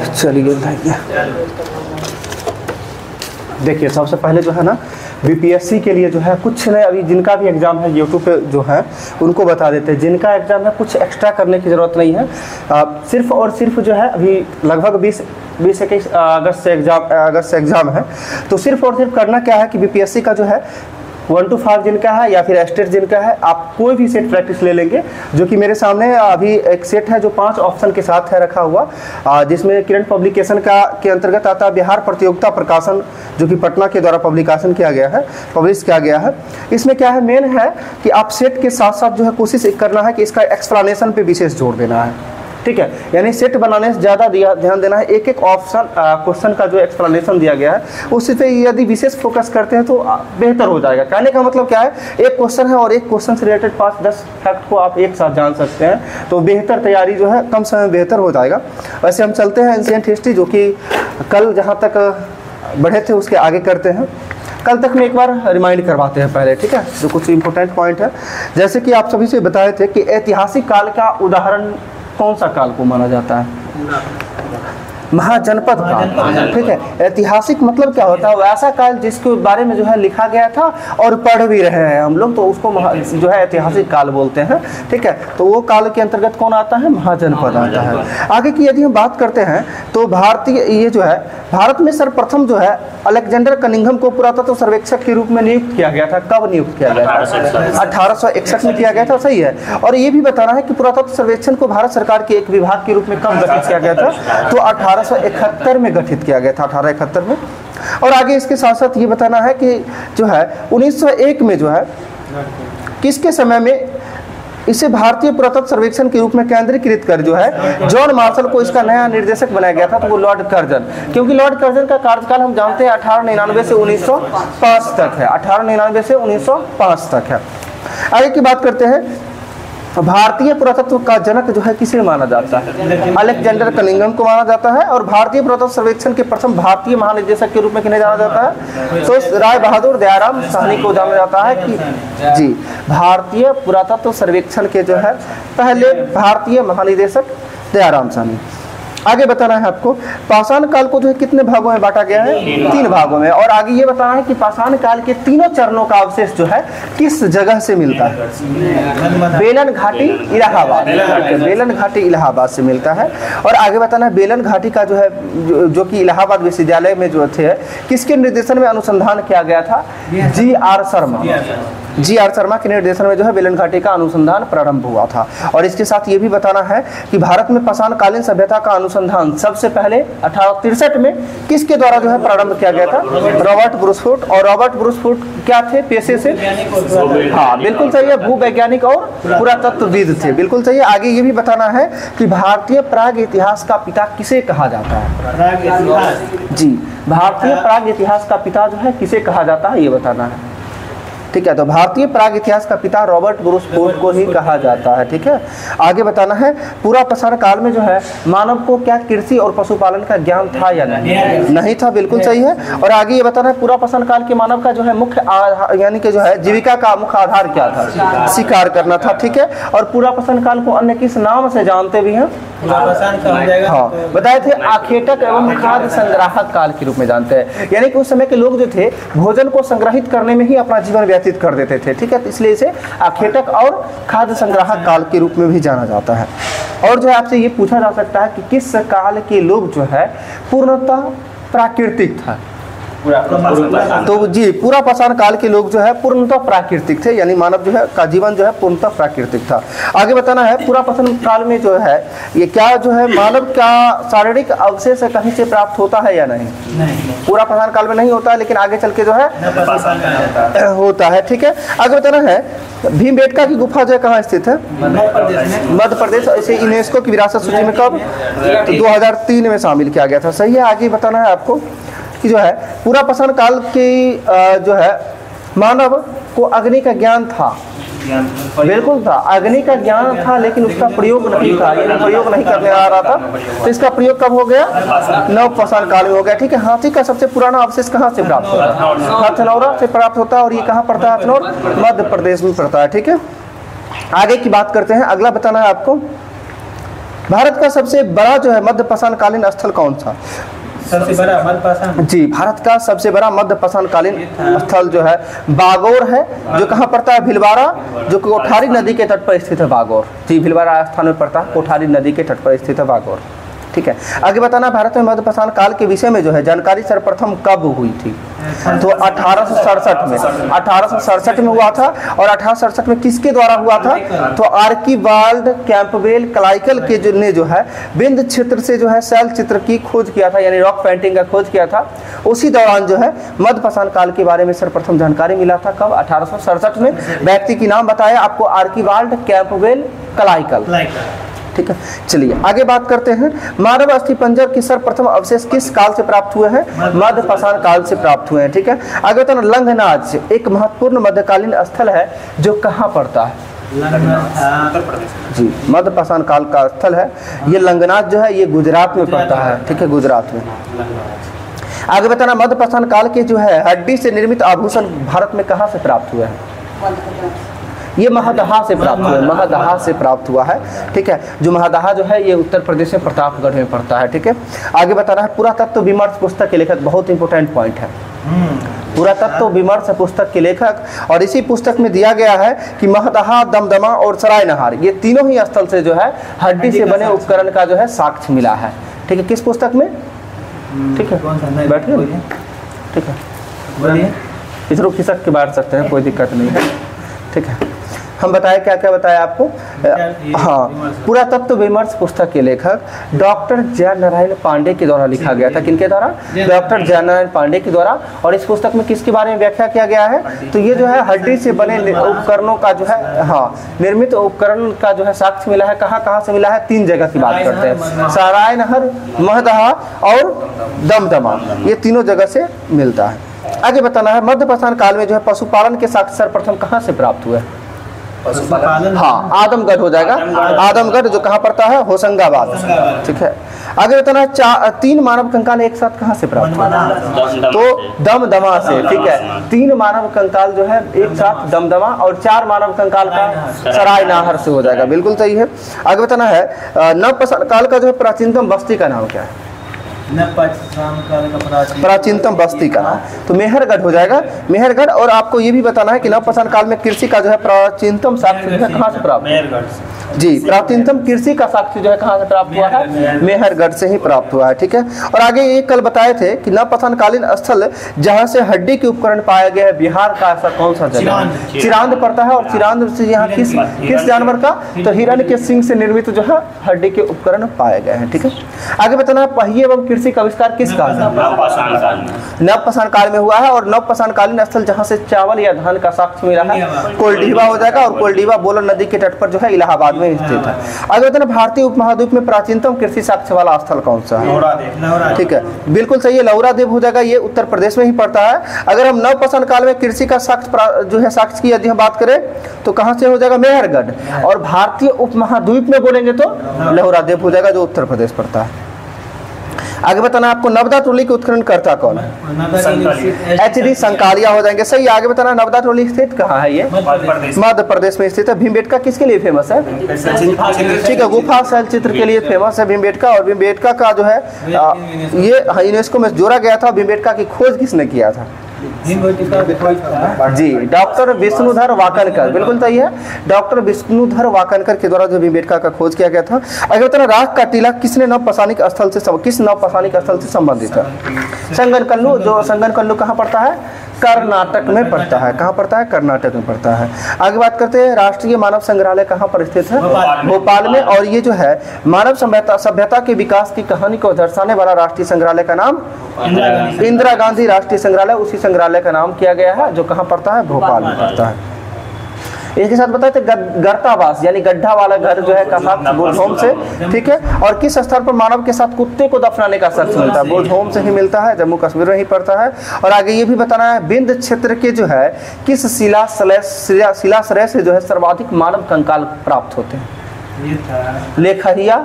चलिए देखिए, सबसे पहले जो है ना बीपीएससी के लिए जो है कुछ नहीं, अभी जिनका भी एग्ज़ाम है यूट्यूब पे जो है उनको बता देते हैं। जिनका एग्ज़ाम है कुछ एक्स्ट्रा करने की ज़रूरत नहीं है, सिर्फ और सिर्फ जो है अभी लगभग 20-21 अगस्त से एग्ज़ाम है, तो सिर्फ और सिर्फ करना क्या है कि बीपीएससी का जो है 1 to 5 जिनका है या फिर स्टेट जिनका है, आप कोई भी सेट प्रैक्टिस ले लेंगे। जो कि मेरे सामने अभी एक सेट है जो 5 ऑप्शन के साथ है रखा हुआ, जिसमें किरण पब्लिकेशन के अंतर्गत आता है बिहार प्रतियोगिता प्रकाशन, जो कि पटना के द्वारा पब्लिश किया गया है। इसमें क्या है, मेन है कि आप सेट के साथ साथ जो है कोशिश करना है कि इसका एक्सप्लेनेशन पे विशेष जोर देना है, ठीक है। यानी सेट बनाने से ज़्यादा ध्यान देना है, एक एक ऑप्शन क्वेश्चन का जो एक्सप्लेनेशन दिया गया है उस पे यदि विशेष फोकस करते हैं तो बेहतर हो जाएगा। कहने का मतलब क्या है, एक क्वेश्चन है और एक क्वेश्चन से रिलेटेड 5-10 फैक्ट को आप एक साथ जान सकते हैं, तो बेहतर तैयारी जो है कम समय में बेहतर हो जाएगा। वैसे हम चलते हैं एंशिएंट हिस्ट्री, जो कि कल जहाँ तक बढ़े थे उसके आगे करते हैं। कल तक में एक बार रिमाइंड करवाते हैं पहले, ठीक है, जो कुछ इंपॉर्टेंट पॉइंट है। जैसे कि आप सभी से बताए थे कि ऐतिहासिक काल का उदाहरण कौन सा काल को माना जाता है, महाजनपद काल, ठीक है। ऐतिहासिक मतलब क्या होता है, वैसा काल जिसके बारे में जो है लिखा गया था और पढ़ भी रहे हैं हम लोग, तो उसको जो है ऐतिहासिक काल बोलते हैं, ठीक है। तो वो काल के अंतर्गत कौन आता है, महाजनपद आता है। आगे की यदि हम बात करते हैं तो ये जो है भारत में सर्वप्रथम जो है अलेक्जेंडर कनिंघम को पुरातत्व सर्वेक्षक के रूप में नियुक्त किया गया था। कब नियुक्त किया गया था, 1861 में किया गया था, सही है। और ये भी बताना है कि पुरातत्व सर्वेक्षण को भारत सरकार के एक विभाग के रूप में कब गठित किया गया था, तो 1871 में गठित किया गया था, 1871 में। और आगे इसके साथ साथ ये बताना है कि जो है 1901 में जो है किसके समय में इसे भारतीय पुरातत्व सर्वेक्षण के रूप में केंद्रीकृत कर जो है जॉन मार्शल को इसका नया निर्देशक बनाया गया था, तो वो लॉर्ड कर्जन। क्योंकि लॉर्ड कर्जन का कार्यकाल हम जानते हैं 1899 से 1905 तक है, 1899 से 1905 तक है। आगे की बात करते हैं, भारतीय पुरातत्व का जनक जो है किसे माना जाता है, अलेक्जेंडर कनिंघम को माना जाता है। और भारतीय पुरातत्व सर्वेक्षण के प्रथम भारतीय महानिदेशक के रूप में किन्हें जाना जाता है, तो राय बहादुर दयाराम साहनी को जाना जाता है कि जी भारतीय पुरातत्व सर्वेक्षण के जो है पहले भारतीय महानिदेशक दयाराम साहनी। आगे बताना है आपको, पाषाण काल को जो है कितने भागों में बांटा गया है, 3 भागों में। और आगे ये बताना है कि पाषाण काल के तीनों चरणों का अवशेष जो है किस जगह से मिलता है, बेलन घाटी इलाहाबाद, बेलन घाटी इलाहाबाद से मिलता है। और आगे बताना है बेलन घाटी का जो है जो कि इलाहाबाद विश्वविद्यालय में जो थे किसके निर्देशन में अनुसंधान किया गया था, जी.आर. शर्मा के निर्देशन में जो है बेलन घाटी का अनुसंधान प्रारंभ हुआ था। और इसके साथ ये भी बताना है कि भारत में पाषाण कालीन सभ्यता का अनुसंधान सबसे पहले 1863 में किसके द्वारा जो है प्रारंभ किया गया था, रॉबर्ट ब्रूसफुट। और रॉबर्ट ब्रूसफुट क्या थे पेशे से, हाँ बिल्कुल सही है, भूवैज्ञानिक और पुरातत्वविद थे, बिल्कुल सही है। आगे ये भी बताना है कि भारतीय प्राग इतिहास का पिता किसे कहा जाता है, जी भारतीय प्राग इतिहास का पिता जो है किसे कहा जाता है, ये बताना है, ठीक है। तो भारतीय प्राग इतिहास का पिता रॉबर्ट ब्रूसफुट को ही कहा जाता है, ठीक है। आगे बताना है, पूरा पाषाण काल में जो है मानव को क्या कृषि और पशुपालन का ज्ञान था या नहीं था, बिल्कुल सही है। और आगे ये बताना है, पूरा पाषाण काल के मानव का जो है मुख्य यानी कि जो है जीविका का मुख्य आधार क्या था, शिकार करना था, ठीक है। और पूरा पाषाण काल को अन्य किस नाम से जानते भी हैं, हाँ बताए थे, आखेटक एवं खाद्य संग्राहक काल के रूप में जानते हैं। यानी कि उस समय के लोग जो थे भोजन को संग्रहित करने में ही अपना जीवन व्यतीत कर देते थे, ठीक है। तो इसलिए इसे आखेटक और खाद्य संग्राहक काल के रूप में भी जाना जाता है। और जो है आपसे ये पूछा जा सकता है कि किस काल के लोग जो है पूर्णतः प्राकृतिक था, तो जी पूरा पाषाण काल के लोग जो है पूर्णतः प्राकृतिक थे, यानी मानव जो है का जीवन जो है पूर्णतः प्राकृतिक था। आगे बताना है, पूरा पाषाण काल में जो है ये क्या जो है मानव का शारीरिक अवशेष कहीं से प्राप्त होता है या नहीं, पूरा पाषाण काल में नहीं होता है, लेकिन आगे चल के जो है होता है, ठीक है। आगे बताना है, भीमबेटका की गुफा जो है कहाँ स्थित है, मध्य प्रदेश। इसे यूनेस्को की विरासत सूची में कब, तो 2003 में शामिल किया गया था, सही है। आगे बताना है आपको कि जो है पूरा पाषाण काल की जो है मानव को अग्नि का ज्ञान था, बिल्कुल था, अग्नि का ज्ञान था, लेकिन उसका प्रयोग नहीं था, ये प्रयोग नहीं करने आ रहा था। तो इसका प्रयोग कब हो गया, नव पाषाण काल में हो गया, ठीक है। हाथी का सबसे पुराना अवशेष कहाँ से प्राप्त होता है, हथनौरा से प्राप्त होता है। और ये कहाँ पड़ता है, हथनौर मध्य प्रदेश में पड़ता है, ठीक है। आगे की बात करते हैं, अगला बताना है आपको भारत का सबसे बड़ा जो है मध्यपाषाणकालीन स्थल कौन सा? सबसे बड़ा मध्यपाषाण जी, भारत का सबसे बड़ा मध्यपाषाणकालीन स्थल जो है बागोर है, जो कहाँ पड़ता है? भीलवाड़ा, जो कोठारी नदी के तट पर स्थित है बागोर। जी, भीलवाड़ा राजस्थान में पड़ता है, कोठारी नदी के तट पर स्थित है बागोर। ठीक है, आगे बताना भारत में मध्यपाषाण काल के विषय में जो है जानकारी सर्वप्रथम कब हुई थी? तो 1867 में हुआ था। और 1867 में किसके द्वारा हुआ था? तो आर्कीबाल्ड कैंपबेल क्लाइकल के जो है बिंद क्षेत्र से जो है शैल चित्र की खोज किया था, यानी रॉक पेंटिंग का खोज किया था। उसी दौरान जो है मध्यपाषाण काल के बारे में सर्वप्रथम जानकारी मिला था। कब? 1867 में। व्यक्ति की नाम बताया आपको, आर्कीबाल्ड कैंपबेल क्लाइकल। ठीक है, चलिए आगे बात करते हैं। मानव अस्थिपंजर के सर्वप्रथम अवशेष किस काल से प्राप्त हुए हैं? मध्यपाषाण काल से प्राप्त हुए हैं। ठीक है, आगे बताना लंघनाज एक महत्वपूर्ण मध्यकालीन स्थल है जो कहाँ पड़ता है? जी, मध्यपाषाण काल का स्थल है ये लंघनाज जो है ये गुजरात में पड़ता है। ठीक है, गुजरात में। आगे बताना मध्यपाषाण काल के जो है हड्डी से निर्मित आभूषण भारत में कहाँ से प्राप्त हुए हैं? ये महदहा से प्राप्त हुआ है, महदहा से प्राप्त हुआ है। ठीक है, जो महदहा जो है ये उत्तर प्रदेश में प्रतापगढ़ में पड़ता है। ठीक है, आगे बताना है पुरातत्व विमर्श पुस्तक के लेखक, बहुत इंपॉर्टेंट पॉइंट है। पुरातत्व विमर्श पुस्तक के लेखक, और इसी पुस्तक में दिया गया है कि महदहा, दमदमा और सरायनहार ये तीनों ही स्थल से जो है हड्डी से बने उपकरण का जो है साक्ष्य मिला है। ठीक है, किस पुस्तक में? ठीक है, बैठिए। ठीक है, इधर खिसक के बैठ सकते हैं, कोई दिक्कत नहीं है। ठीक है, हम बताएं क्या क्या बताया आपको? हाँ, पुरातत्व विमर्श पुस्तक के लेखक डॉक्टर जयनारायण पांडे के द्वारा लिखा गया था। किनके द्वारा? डॉक्टर जयनारायण पांडे के द्वारा। और इस पुस्तक में किसके बारे में व्याख्या किया गया है? तो ये जो है हड्डी से बने उपकरणों का जो है, हाँ, निर्मित उपकरण का जो है साक्ष्य मिला है। कहाँ कहाँ से मिला है? 3 जगह की बात करते हैं, सरायनहर, महदहा और दमदमा, ये तीनों जगह से मिलता है। आगे बताना है मध्यपाषाण काल में जो है पशुपालन के साक्ष्य सर्वप्रथम कहाँ से प्राप्त हुए? हाँ, आदमगढ़ हो जाएगा। आदमगढ़ जो कहाँ पड़ता है? होशंगाबाद। ठीक है, आगे बताना है 3 मानव कंकाल एक साथ कहाँ से प्राप्त हुआ? तो दमदमा से। ठीक है, 3 मानव कंकाल जो है एक साथ दमदमा, और 4 मानव कंकाल का सरायनहार से हो जाएगा। बिल्कुल सही है। आगे बताना है नवपाषाण काल का जो है प्राचीनतम बस्ती का नाम क्या है? प्राचीनतम बस्ती का नाम तो मेहरगढ़ हो जाएगा, मेहरगढ़। और आपको ये भी बताना है कि नवपाषाण काल में कृषि का जो है प्राचीनतम साक्ष्य कहाँ से प्राप्त? जी, प्राचीनतम कृषि का साक्ष्य जो है कहाँ से प्राप्त हुआ है? मेहरगढ़ से ही प्राप्त हुआ है। ठीक है, और आगे ये कल बताए थे कि नवपाषाण कालीन स्थल जहाँ से हड्डी के उपकरण पाया गया है बिहार का ऐसा कौन सा जगह? चिरांद पड़ता है। और चिरांद से यहाँ किस जानवर का? तो हिरण के सिंग से निर्मित जो है हड्डी के उपकरण पाए गए हैं। ठीक है, आगे बताना पहिए एवं कृषि का आविष्कार किस काल में? नवपाषाण काल में हुआ है। और नवपाषाण कालीन स्थल जहाँ से चावल या धान का साक्ष्य मिला है कोल्डीवा हो जाएगा। और कोल्डीवा बोलन नदी के तट पर जो है इलाहाबाद में स्थित है। आगे बताना भारतीय उपमहाद्वीप में प्राचीनतम कृषि साक्ष्य वाला स्थल कौन सा है? ठीक है, बिल्कुल सही है, लौरादेव हो जाएगा। ये उत्तर प्रदेश में ही पड़ता है। अगर हम नवपाषाण काल में कृषि का साक्ष्य जो है साक्ष्य की यदि हम बात करें तो कहाँ से हो जाएगा? मेहरगढ़। और भारतीय उपमहाद्वीप में बोलेंगे तो लौरादेव हो जाएगा, जो उत्तर प्रदेश पड़ता है। आगे बताना आपको नवदा टोली के उत्खनन करता कौन है? HD संकालिया हो जाएंगे। सही। आगे बताना नवदा टोली स्थित कहाँ है? ये मध्य प्रदेश में स्थित है। भीमबेटका किसके लिए फेमस है? ठीक है, गुफा शैल चित्र के लिए फेमस है भीमबेटका। और भीमबेटका का जो है ये यूनेस्को में जोड़ा गया था। भीमबेटका की खोज किसने किया था? जी, डॉक्टर विष्णुधर वाकनकर। बिल्कुल सही है, डॉक्टर विष्णुधर वाकनकर के द्वारा जो भीमबेटका का खोज किया गया था। अगर बताना राख का टीला किसने नवपाषाणिक स्थल से किस नवपाषाणिक स्थल से संबंधित है? संगनकल्लू। जो संगनकल्लू कहाँ पड़ता है? कर्नाटक में पड़ता है। कहाँ पड़ता है? कर्नाटक में पड़ता है। आगे बात करते हैं राष्ट्रीय मानव संग्रहालय कहाँ पर स्थित है? भोपाल में। और ये जो है मानव सभ्यता के विकास की कहानी को दर्शाने वाला राष्ट्रीय संग्रहालय का नाम इंदिरा गांधी राष्ट्रीय संग्रहालय, उसी संग्रहालय का नाम किया गया है, जो कहाँ पड़ता है? भोपाल में पड़ता है। इसके साथ बताते गर्तावास यानी गड्ढा वाला घर जो है कहाँ? बुलधोम से। ठीक है, और किस स्थल पर मानव के साथ कुत्ते को दफनाने का साक्ष्य मिलता है? बुलधोम से ही मिलता है, जम्मू कश्मीर में ही पड़ता है। और आगे ये भी बताना है बिंद क्षेत्र के जो है किस शिलाश्रय से जो है सर्वाधिक मानव कंकाल प्राप्त होते हैं? लेखहिया,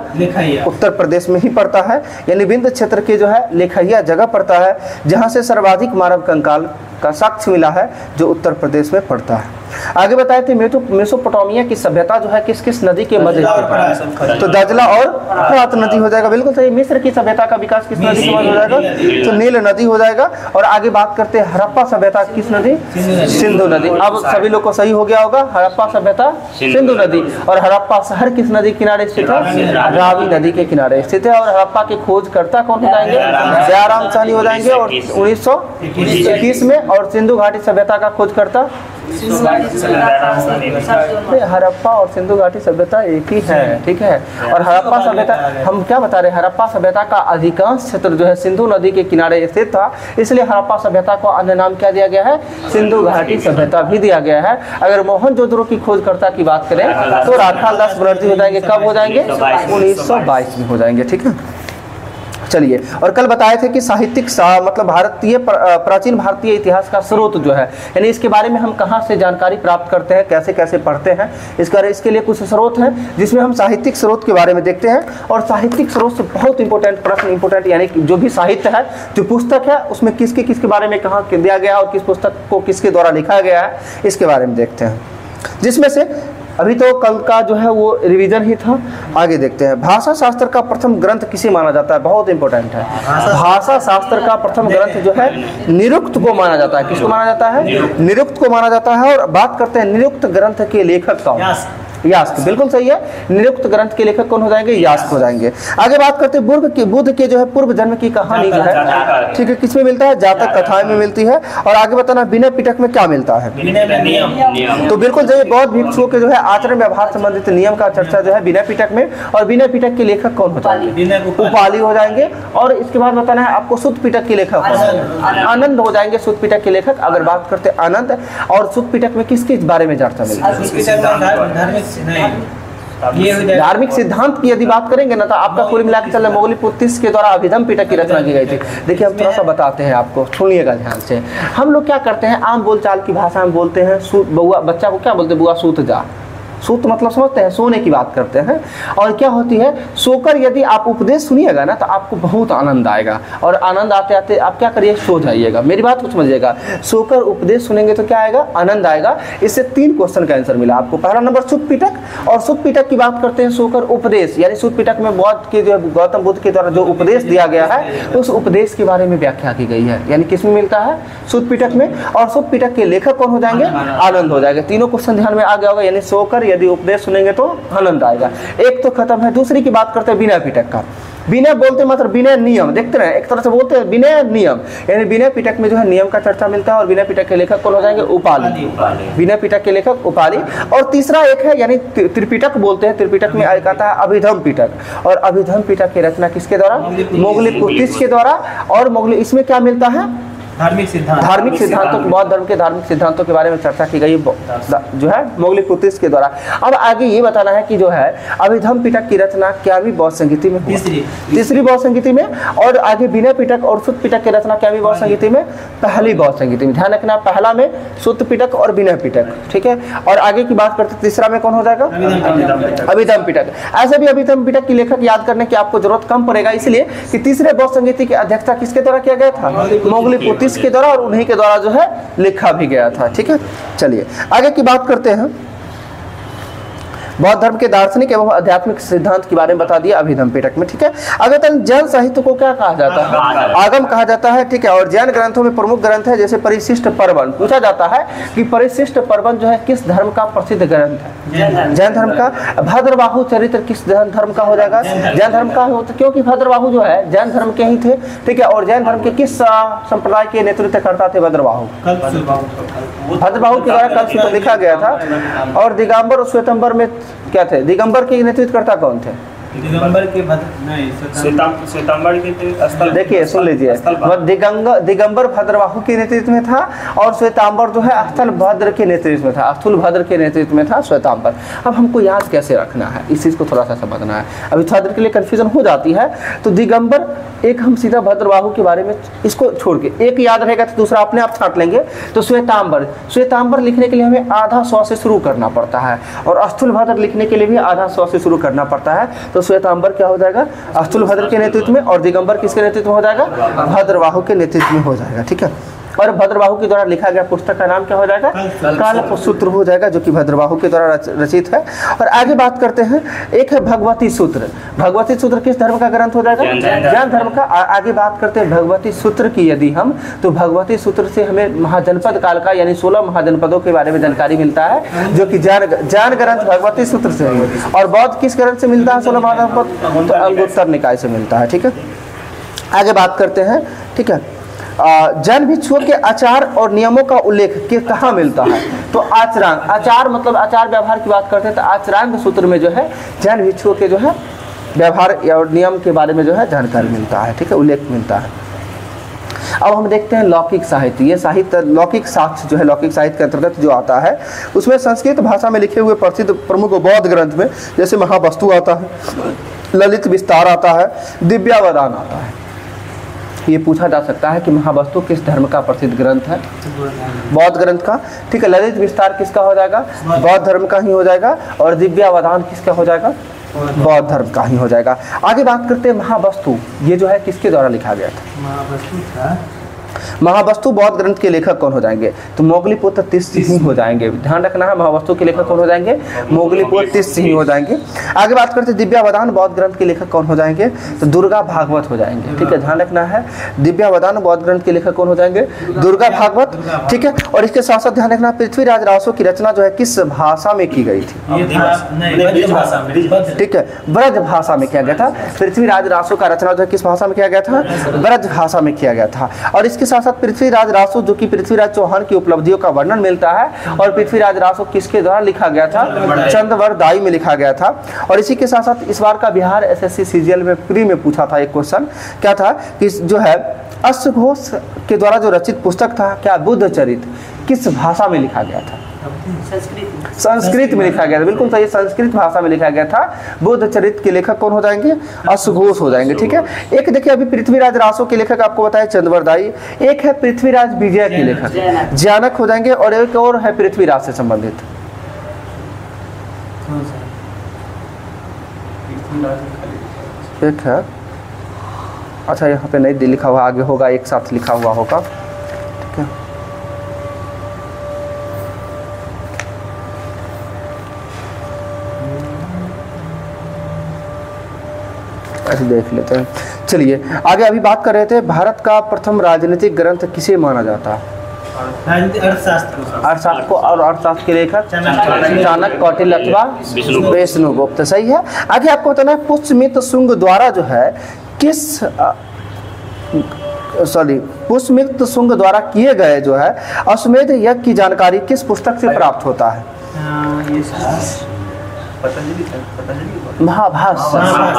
उत्तर प्रदेश में ही पड़ता है। यानी बिंद क्षेत्र के जो है लेखहिया जगह पड़ता है जहाँ से सर्वाधिक मानव कंकाल का साक्ष्य मिला है, जो उत्तर प्रदेश में पड़ता है। आगे बताए थे मेसोपोटामिया की सभ्यता जो है किस किस नदी के मध्य स्थित? तो दजला और फरात नदी हो जाएगा, बिल्कुल सही। मिस्र की सभ्यता का विकास किस नदी के मध्य हो जाएगा? तो नील नदी हो जाएगा। और आगे बात करते हैं हड़प्पा सभ्यता किस नदी? सिंधु नदी। अब सभी लोग को सही हो गया होगा, हड़प्पा सभ्यता सिंधु नदी। और हड़प्पा शहर किस नदी के किनारे स्थित है? रावी नदी के किनारे स्थित है। और हड़प्पा के खोजकर्ता कौन हो जाएंगे? दयाराम साहनी हो जाएंगे और 1921 में। और सिंधु घाटी सभ्यता का खोजकर्ता? हड़प्पा और सिंधु घाटी सभ्यता एक ही है, ठीक है। और हड़प्पा सभ्यता हम क्या बता रहे हैं, हड़प्पा सभ्यता का अधिकांश क्षेत्र जो है सिंधु नदी के किनारे स्थित था, इसलिए हड़प्पा सभ्यता को अन्य नाम क्या दिया गया है? सिंधु घाटी सभ्यता भी दिया गया है। अगर मोहनजोदड़ो की खोजकर्ता की बात करें तो राखालदास बनर्जी हो जाएंगे। कब हो जाएंगे? 1922 में हो जाएंगे, ठीक है। चलिए, और कल बताए थे कि साहित्यिक मतलब भारतीय प्राचीन भारतीय इतिहास का स्रोत जो है, यानी इसके बारे में हम कहाँ से जानकारी प्राप्त करते हैं, कैसे कैसे पढ़ते हैं, इसके लिए कुछ स्रोत हैं जिसमें हम साहित्यिक स्रोत के बारे में देखते हैं। और साहित्यिक स्रोत से बहुत इंपॉर्टेंट प्रश्न इंपॉर्टेंट, यानी जो भी साहित्य है, जो पुस्तक है, उसमें किसके बारे में कहाँ दिया गया और किस पुस्तक को किसके द्वारा लिखा गया है, इसके बारे में देखते हैं। जिसमें से अभी तो कल का जो है वो रिवीजन ही था। आगे देखते हैं, भाषा शास्त्र का प्रथम ग्रंथ किसे माना जाता है? बहुत इंपॉर्टेंट है। भाषा शास्त्र का प्रथम ग्रंथ जो है निरुक्त को माना जाता है। किसको माना जाता है? निरुक्त को माना जाता है। और बात करते हैं निरुक्त ग्रंथ के लेखक कौन? यास्क, बिल्कुल सही है। निरुक्त ग्रंथ के लेखक कौन हो जाएंगे? यास्क हो जाएंगे। आगे बात करते हैं बुद्ध के जो है पूर्व जन्म की कहानी जो है, ठीक है, किसमें मिलता है? जातक कथाएं में मिलती है। और आगे बताना विनय पिटक में क्या मिलता है? तो बिल्कुल सही, बौद्ध भिक्षुओं के जो है आचरण व्यवहार संबंधित नियम का चर्चा जो है विनय पिटक में। और विनय पिटक के लेखक कौन हो जाएंगे? उपाली हो जाएंगे। और इसके बाद बताना है आपको सुत्त पिटक के लेखक आनंद हो जाएंगे। सुत्त पिटक के लेखक अगर बात करते हैं आनंद। और सुत्त पिटक में किसके बारे में चर्चा मिलती है? धार्मिक सिद्धांत की यदि बात करेंगे ना, तो आपका कुल मिला के चल मौगलिपुत्तिस के द्वारा अभिधम पिटक की रचना की गई थी। देखिए हम थोड़ा सा बताते हैं आपको, सुनिएगा ध्यान से। हम लोग क्या करते हैं, आम बोलचाल की भाषा में बोलते हैं बउआ, बच्चा को क्या बोलते हैं? बुआ सूत जा। सूत मतलब समझते हैं, सोने की बात करते हैं। और क्या होती है, सोकर यदि आप उपदेश सुनिएगा ना तो आपको बहुत आनंद आएगा। और आनंद आते आते आप क्या करिए, सो जाइएगा। मेरी बात को समझिएगा, सोकर उपदेश सुनेंगे तो क्या आएगा? आनंद आएगा। इससे 3 क्वेश्चन का आंसर मिला आपको। पहला नंबर सुत्त पिटक। और सुत्त पिटक की बात करते हैं, सोकर उपदेश, यानी सुत्त पिटक में बौद्ध के जो गौतम बुद्ध के द्वारा जो उपदेश दिया गया है, उस उपदेश के बारे में व्याख्या की गई है। यानी किसमें मिलता है? सुत्त पिटक में। और सुत्त पिटक के लेखक कौन हो जाएंगे? आनंद हो जाएगा। तीनों क्वेश्चन ध्यान में आ गया होगा। यानी सोकर यदि उपदेश सुनेंगे तो आनंद आएगा। एक तो खत्म है। दूसरी की बात करते हैं विनय पिटक का। विनय बोलते मतलब विनय नियम, देखते हैं एक तरह से बोलते हैं विनय नियम, यानी विनय पिटक में जो है नियम का चर्चा मिलता है। और विनय पिटक के लेखक कौन हो जाएंगे? उपाली। विनय पिटक के लेखक उपाली। और तीसरा एक है, यानी त्रिपिटक बोलते हैं। त्रिपिटक में आता है अभिधम पिटक। और अभिधम पिटक की रचना किसके द्वारा? मौगलिपुत्तिस के द्वारा। और इसमें क्या मिलता है? धार्मिक सिद्धांतों, बौद्ध धर्म के धार्मिक सिद्धांतों के बारे में चर्चा की गई जो है मौगलिपुत्तिस के द्वारा। अब आगे ये बताना है कि जो है अभिधम पिटक की रचना क्यावी बौद्ध संगीति में? तीसरी बौद्ध संगीति में। और आगे विनय पिटक और सुत्त पिटक की रचना क्यावी बौद्ध संगीति में? पहली बौद्ध संगीति में। ध्यान रखना, पहला में सुत्त पिटक और विनय पिटक, ठीक है। और आगे की बात करते तीसरा में कौन हो जाएगा? अभिधम पिटक। ऐसे भी अभिधम पिटक की लेखक याद करने की आपको जरूरत कम पड़ेगा, इसलिए कि तीसरे बौद्ध संगीति की अध्यक्षता किसके द्वारा किया गया था? मौगलिपुत्तिस के द्वारा। और उन्हीं के द्वारा जो है लिखा भी गया था, ठीक है। चलिए आगे की बात करते हैं। बौद्ध धर्म के दार्शनिक एवं आध्यात्मिक सिद्धांत के बारे में बता दिया अभिधम पिटक में, ठीक है। अगर जैन साहित्य को क्या कहा जाता है? आगम कहा जाता है, ठीक है। और जैन ग्रंथों में प्रमुख ग्रंथ है जैसे परिशिष्ट पर्वन। पूछा जाता है कि परिशिष्ट पर्वन जो है किस धर्म का प्रसिद्ध ग्रंथ है? जैन धर्म का। भद्रबाहु चरित्र किस धर्म का हो जाएगा? जैन धर्म का होता, क्योंकि भद्रबाहु जो है जैन धर्म के ही थे, ठीक है। और जैन धर्म के किस संप्रदाय के नेतृत्व करता थे भद्रबाहु? भद्रबाहु के द्वारा कल्पसूत्र लिखा गया था। और दिगंबर और श्वेतंबर में क्या थे? दिगंबर के नेतृत्व करता कौन थे? दिगंबर के श्वेतांबर के, देखिए सुन लीजिए, दिगंबर भद्रबाहु के नेतृत्व में था। और श्वेतांबर जो है स्थल भद्र के नेतृत्व में था। स्थूल भद्र के नेतृत्व में था श्वेतांबर। अब हमको याद कैसे रखना है, इस चीज को थोड़ा सा समझना है। अभी थोड़ा देर के लिए कंफ्यूजन हो जाती है। तो दिगंबर एक, हम सीधा भद्रबाहु के बारे में इसको छोड़ के एक याद रहेगा तो दूसरा अपने आप छांट लेंगे। तो श्वेतांबर लिखने के लिए हमें आधा सौ से शुरू करना पड़ता है। और स्थूल भद्र लिखने के लिए भी आधा सौ से शुरू करना पड़ता है। तो श्वेतांबर क्या हो जाएगा? स्थूल भद्र के नेतृत्व में। और दिगंबर किसके नेतृत्व में हो जाएगा? भद्रबाहु के नेतृत्व में हो जाएगा, ठीक है। और भद्रबाहु के द्वारा लिखा गया पुस्तक का नाम क्या हो जाएगा? कालसूत्र हो जाएगा, जो कि भद्रबाहु के द्वारा रचित है। और आगे बात करते हैं, एक है भगवती सूत्र। भगवती सूत्र किस धर्म का ग्रंथ हो जाएगा? जैन धर्म का। आगे बात करते हैं भगवती सूत्र की यदि हम, तो भगवती सूत्र से हमें महाजनपद काल का यानी 16 महाजनपदों के बारे में जानकारी मिलता है, जो कि जैन ग्रंथ भगवती सूत्र से है। और बौद्ध किस ग्रंथ से मिलता है 16 महाजनपद? तो अंगुत्तर निकाय से मिलता है। ठीक है, आगे बात करते हैं। ठीक है, जैन भिक्षुओं के आचार और नियमों का उल्लेख कहाँ मिलता है? तो आचरांग, आचार मतलब आचार व्यवहार की बात करते हैं तो आचरांग सूत्र में जो है जैन भिक्षुओं के जो है व्यवहार और नियम के बारे में जो है जानकारी मिलता है। ठीक है, उल्लेख मिलता है। अब हम देखते हैं लौकिक साहित्य। ये साहित्य लौकिक साक्ष्य जो है, लौकिक साहित्य के अंतर्गत जो आता है, उसमें संस्कृत भाषा में लिखे हुए प्रसिद्ध प्रमुख बौद्ध ग्रंथ में जैसे महावस्तु आता है, ललित विस्तार आता है, दिव्यावदान आता है। ये पूछा जा सकता है कि महावस्तु किस धर्म का प्रसिद्ध ग्रंथ है? बौद्ध ग्रंथ का। ठीक है, ललित विस्तार किसका हो जाएगा? बौद्ध धर्म का ही हो जाएगा। और दिव्यावदान किसका हो जाएगा? बौद्ध धर्म का ही हो जाएगा। आगे बात करते हैं महावस्तु, ये जो है किसके द्वारा लिखा गया था? महावस्तु बौद्ध ग्रंथ के लेखक कौन हो जाएंगे? तो मोगलीपुत्र तीर्थ सिंह हो जाएंगे। ध्यान रखना है, महावस्तु के लेखक कौन हो जाएंगे? मोगलीपुत्र तीर्थ सिंह हो जाएंगे। आगे बात करते हैं दिव्यावदान बौद्ध ग्रंथ के लेखक कौन हो जाएंगे? तो दुर्गा भागवत हो जाएंगे। ठीक है, ध्यान रखना है, दिव्यावदान बौद्ध ग्रंथ के लेखक कौन हो जाएंगे? दुर्गा भागवत। ठीक है, और इसके साथ साथ ध्यान रखना पृथ्वीराज रासो की रचना जो है किस भाषा में की गई थी? ठीक है, ब्रज भाषा में किया गया था। पृथ्वीराज रासो का रचना जो है किस भाषा में किया गया था? ब्रज भाषा में किया गया था। और इसके साथ साथ पृथ्वीराज रासो जो कि पृथ्वीराज चौहान की उपलब्धियों का वर्णन मिलता है। और पृथ्वीराज रासो किसके द्वारा लिखा गया था? चंद्रवरदाई में लिखा गया था। और इसी के साथ साथ इस बार का बिहार एसएससी सीजीएल में प्री में पूछा था एक क्वेश्चन, क्या था कि जो है अश्वघोष के द्वारा जो रचित पुस्तक था क्या बुद्ध चरित किस भाषा में लिखा गया था? संस्कृत में लिखा गया था। बिल्कुल सही, संस्कृत भाषा में लिखा गया था। बुद्ध चरित के लेखक कौन हो जाएंगे? अश्वघोष हो जाएंगे। ठीक है, एक देखिए अभी पृथ्वीराज रासो के लेखक आपको बताया चंद्रवरदाई, एक है पृथ्वीराज विजय के लेखक ज्ञानक हो जाएंगे, और एक और है पृथ्वीराज से संबंधित। एक है, अच्छा यहाँ पे नहीं लिखा हुआ, आगे होगा, एक साथ लिखा हुआ होगा। ठीक है, ऐसे देख लेते हैं। चलिए आगे अभी बात कर रहे थे, भारत का प्रथम राजनीतिक ग्रंथ किसे माना जाता है? अर्थशास्त्र को। और अर्थशास्त्र के लेखक चाणक्य, कौटिल्य अथवा विष्णुगुप्त। सही है। आगे आपको बताना है पुष्यमित्र शुंग द्वारा जो है पुष्यमित्र शुंग द्वारा किए गए जो है अश्वमेध यज्ञ की जानकारी किस पुस्तक से प्राप्त होता है? महाभाष्य।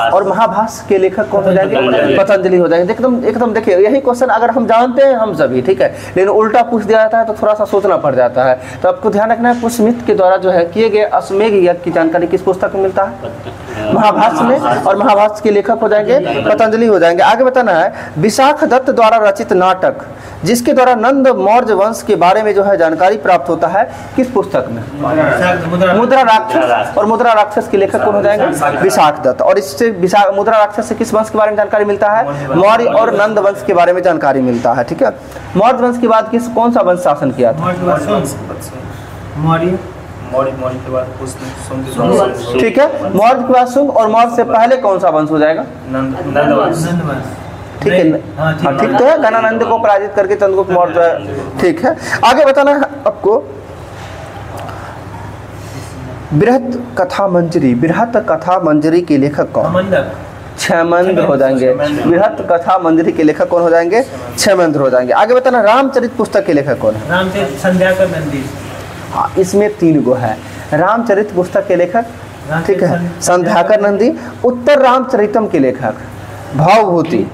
और महाभाष्य के लेखक कौन हो जाएंगे? पतंजलि हो जाएंगे। एकदम देखिए, यही क्वेश्चन अगर हम जानते हैं हम सभी, ठीक है, लेकिन उल्टा पूछ दिया जाता है तो थोड़ा सा सोचना पड़ जाता है। तो आपको ध्यान रखना है पुष्यमित्र के द्वारा जो है किए गए अश्वमेध यज्ञ की जानकारी किस पुस्तक में मिलता है? महाभाष्य में। और महाभाष्य के लेखक हो जाएंगे पतंजलि हो जाएंगे। आगे बताना है विशाख दत्त द्वारा रचित नाटक जिसके द्वारा नंद मौर्य वंश के बारे में जो है जानकारी प्राप्त होता है किस पुस्तक में? मुद्रा राक्षस। और मुद्रा राक्षस के लेखक कौन हो जाएंगे? विशाख दत्त। और इससे मुद्रा राक्षस से किस वंश के बारे में जानकारी मिलता है? मौर्य और नंद वंश के बारे में जानकारी मिलता है। ठीक है, मौर्य वंश के बाद कौन सा वंश शासन किया था? ठीक है, मौर्य के बाद शुंग, और मौर्य से पहले कौन सा वंश हो जाएगा? नंद। ठीक है, ठीक तो है, गणानंद को पराजित करके चंद्रगुप्त मौर्य जो है। ठीक है, आगे बताना है आपको बृहत कथा मंजरी के लेखक कौन? क्षयमंद हो जाएंगे। बृहत कथा मंजरी के लेखक कौन हो जाएंगे? क्षयमंद हो जाएंगे। आगे बताना रामचरित पुस्तक के लेखक कौन है? रामचरित संध्याकर नंदी। हाँ, इसमें 3 गो है। रामचरित पुस्तक के लेखक, ठीक है, संध्याकर नंदी। उत्तर रामचरितम के लेखक भवभूति।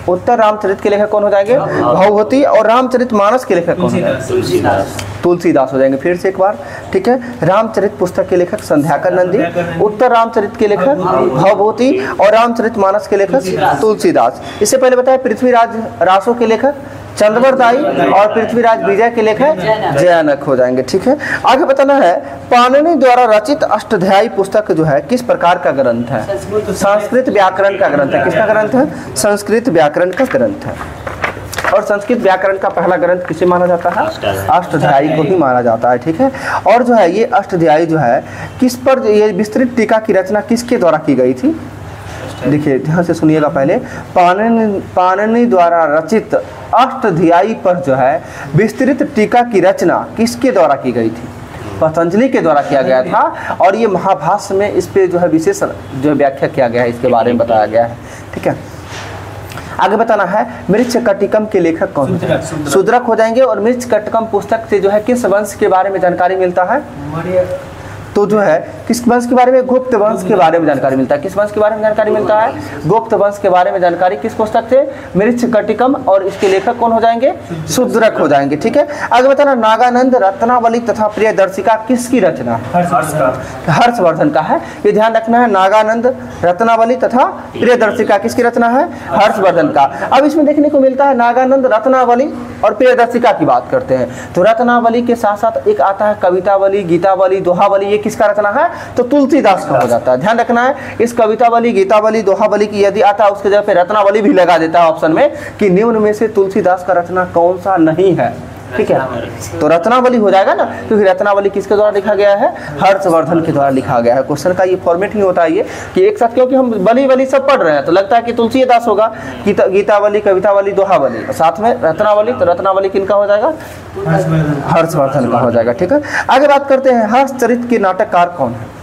उत्तर रामचरित के लेखक कौन हो जाएंगे? भवभूति। और रामचरित मानस के लेखक कौन हो जाएंगे? तुलसीदास हो जाएंगे। फिर से एक बार, ठीक है, रामचरित पुस्तक के लेखक संध्याकर नंदी, उत्तर रामचरित के लेखक भवभूति, और रामचरित मानस के लेखक तुलसीदास। इससे पहले बताया पृथ्वीराज रासो के लेखक चंद्रवरदाई, और पृथ्वीराज विजय के लेखक जयानक हो जाएंगे। ठीक है, आगे बताना है पाणिनि द्वारा रचित अष्टाध्यायी पुस्तक जो है किस प्रकार का ग्रंथ है? संस्कृत व्याकरण का ग्रंथ है। किसका ग्रंथ है? संस्कृत व्याकरण का ग्रंथ है। और संस्कृत व्याकरण का पहला ग्रंथ किसे माना जाता है? अष्टाध्यायी को ही माना जाता है, ठीक है। और जो है ये अष्टाध्यायी जो है किस पर, ये विस्तृत टीका की रचना किसके द्वारा की गई थी? देखिए ध्यान से सुनिएगा पहले, पाणिनि द्वारा रचित अष्टाध्यायी पर जो है विस्तृत टीका की रचना किसके द्वारा की गई थी? पतंजलि के द्वारा किया गया था। और ये महाभाष्य में इस पे जो है विशेष जो व्याख्या किया गया है, इसके बारे में बताया गया है, ठीक है। आगे बताना है मृच्छकटिकम के लेखक कौन है? शूद्रक हो जाएंगे। और मृच्छकटिकम पुस्तक से जो है किस वंश के बारे में जानकारी मिलता है? तो जो है किस वंश के बारे में? गुप्त वंश के बारे में जानकारी मिलता है। किस वंश के बारे में जानकारी मिलता है? गुप्त वंश के बारे में जानकारी किस पुस्तक से? मृच्छकटिकम। और इसके लेखक कौन हो जाएंगे? शूद्रक हो जाएंगे, ठीक है। आगे बताना नागानंद रत्नावली तथा प्रियदर्शिका किसकी रचना? हर्षवर्धन का है। ये ध्यान रखना है, नागानंद रत्नावली तथा प्रियदर्शिका किसकी रचना है? हर्षवर्धन का। अब इसमें देखने को मिलता है नागानंद रत्नावली और प्रियदर्शिका की बात करते हैं तो रत्नावली के साथ साथ एक आता है कवितावली, गीतावली, दोहावली। ये किसका रचना है? तो तुलसीदास का हो जाता है। ध्यान रखना है, इस कवितावली, गीतावली, दोहावली की यदि आता है उसके जगह पे रत्नावली भी लगा देता है ऑप्शन में कि निम्न में से तुलसीदास का रचना कौन सा नहीं है, ठीक है। तो रत्नावली हो जाएगा ना, क्योंकि रत्नावली किसके द्वारा लिखा गया है? हर्षवर्धन के द्वारा लिखा गया है। क्वेश्चन का ये फॉर्मेट ही होता है ये कि एक साथ, क्योंकि हम बली वली सब पढ़ रहे हैं तो लगता है कि तुलसीदास होगा, गीतावली, कवितावली, दोहावली, साथ में रत्नावली। तो रत्नावली किनका हो जाएगा? हर्षवर्धन का हो जाएगा, ठीक है। आगे बात करते हैं हर्षचरित के नाटककार कौन है?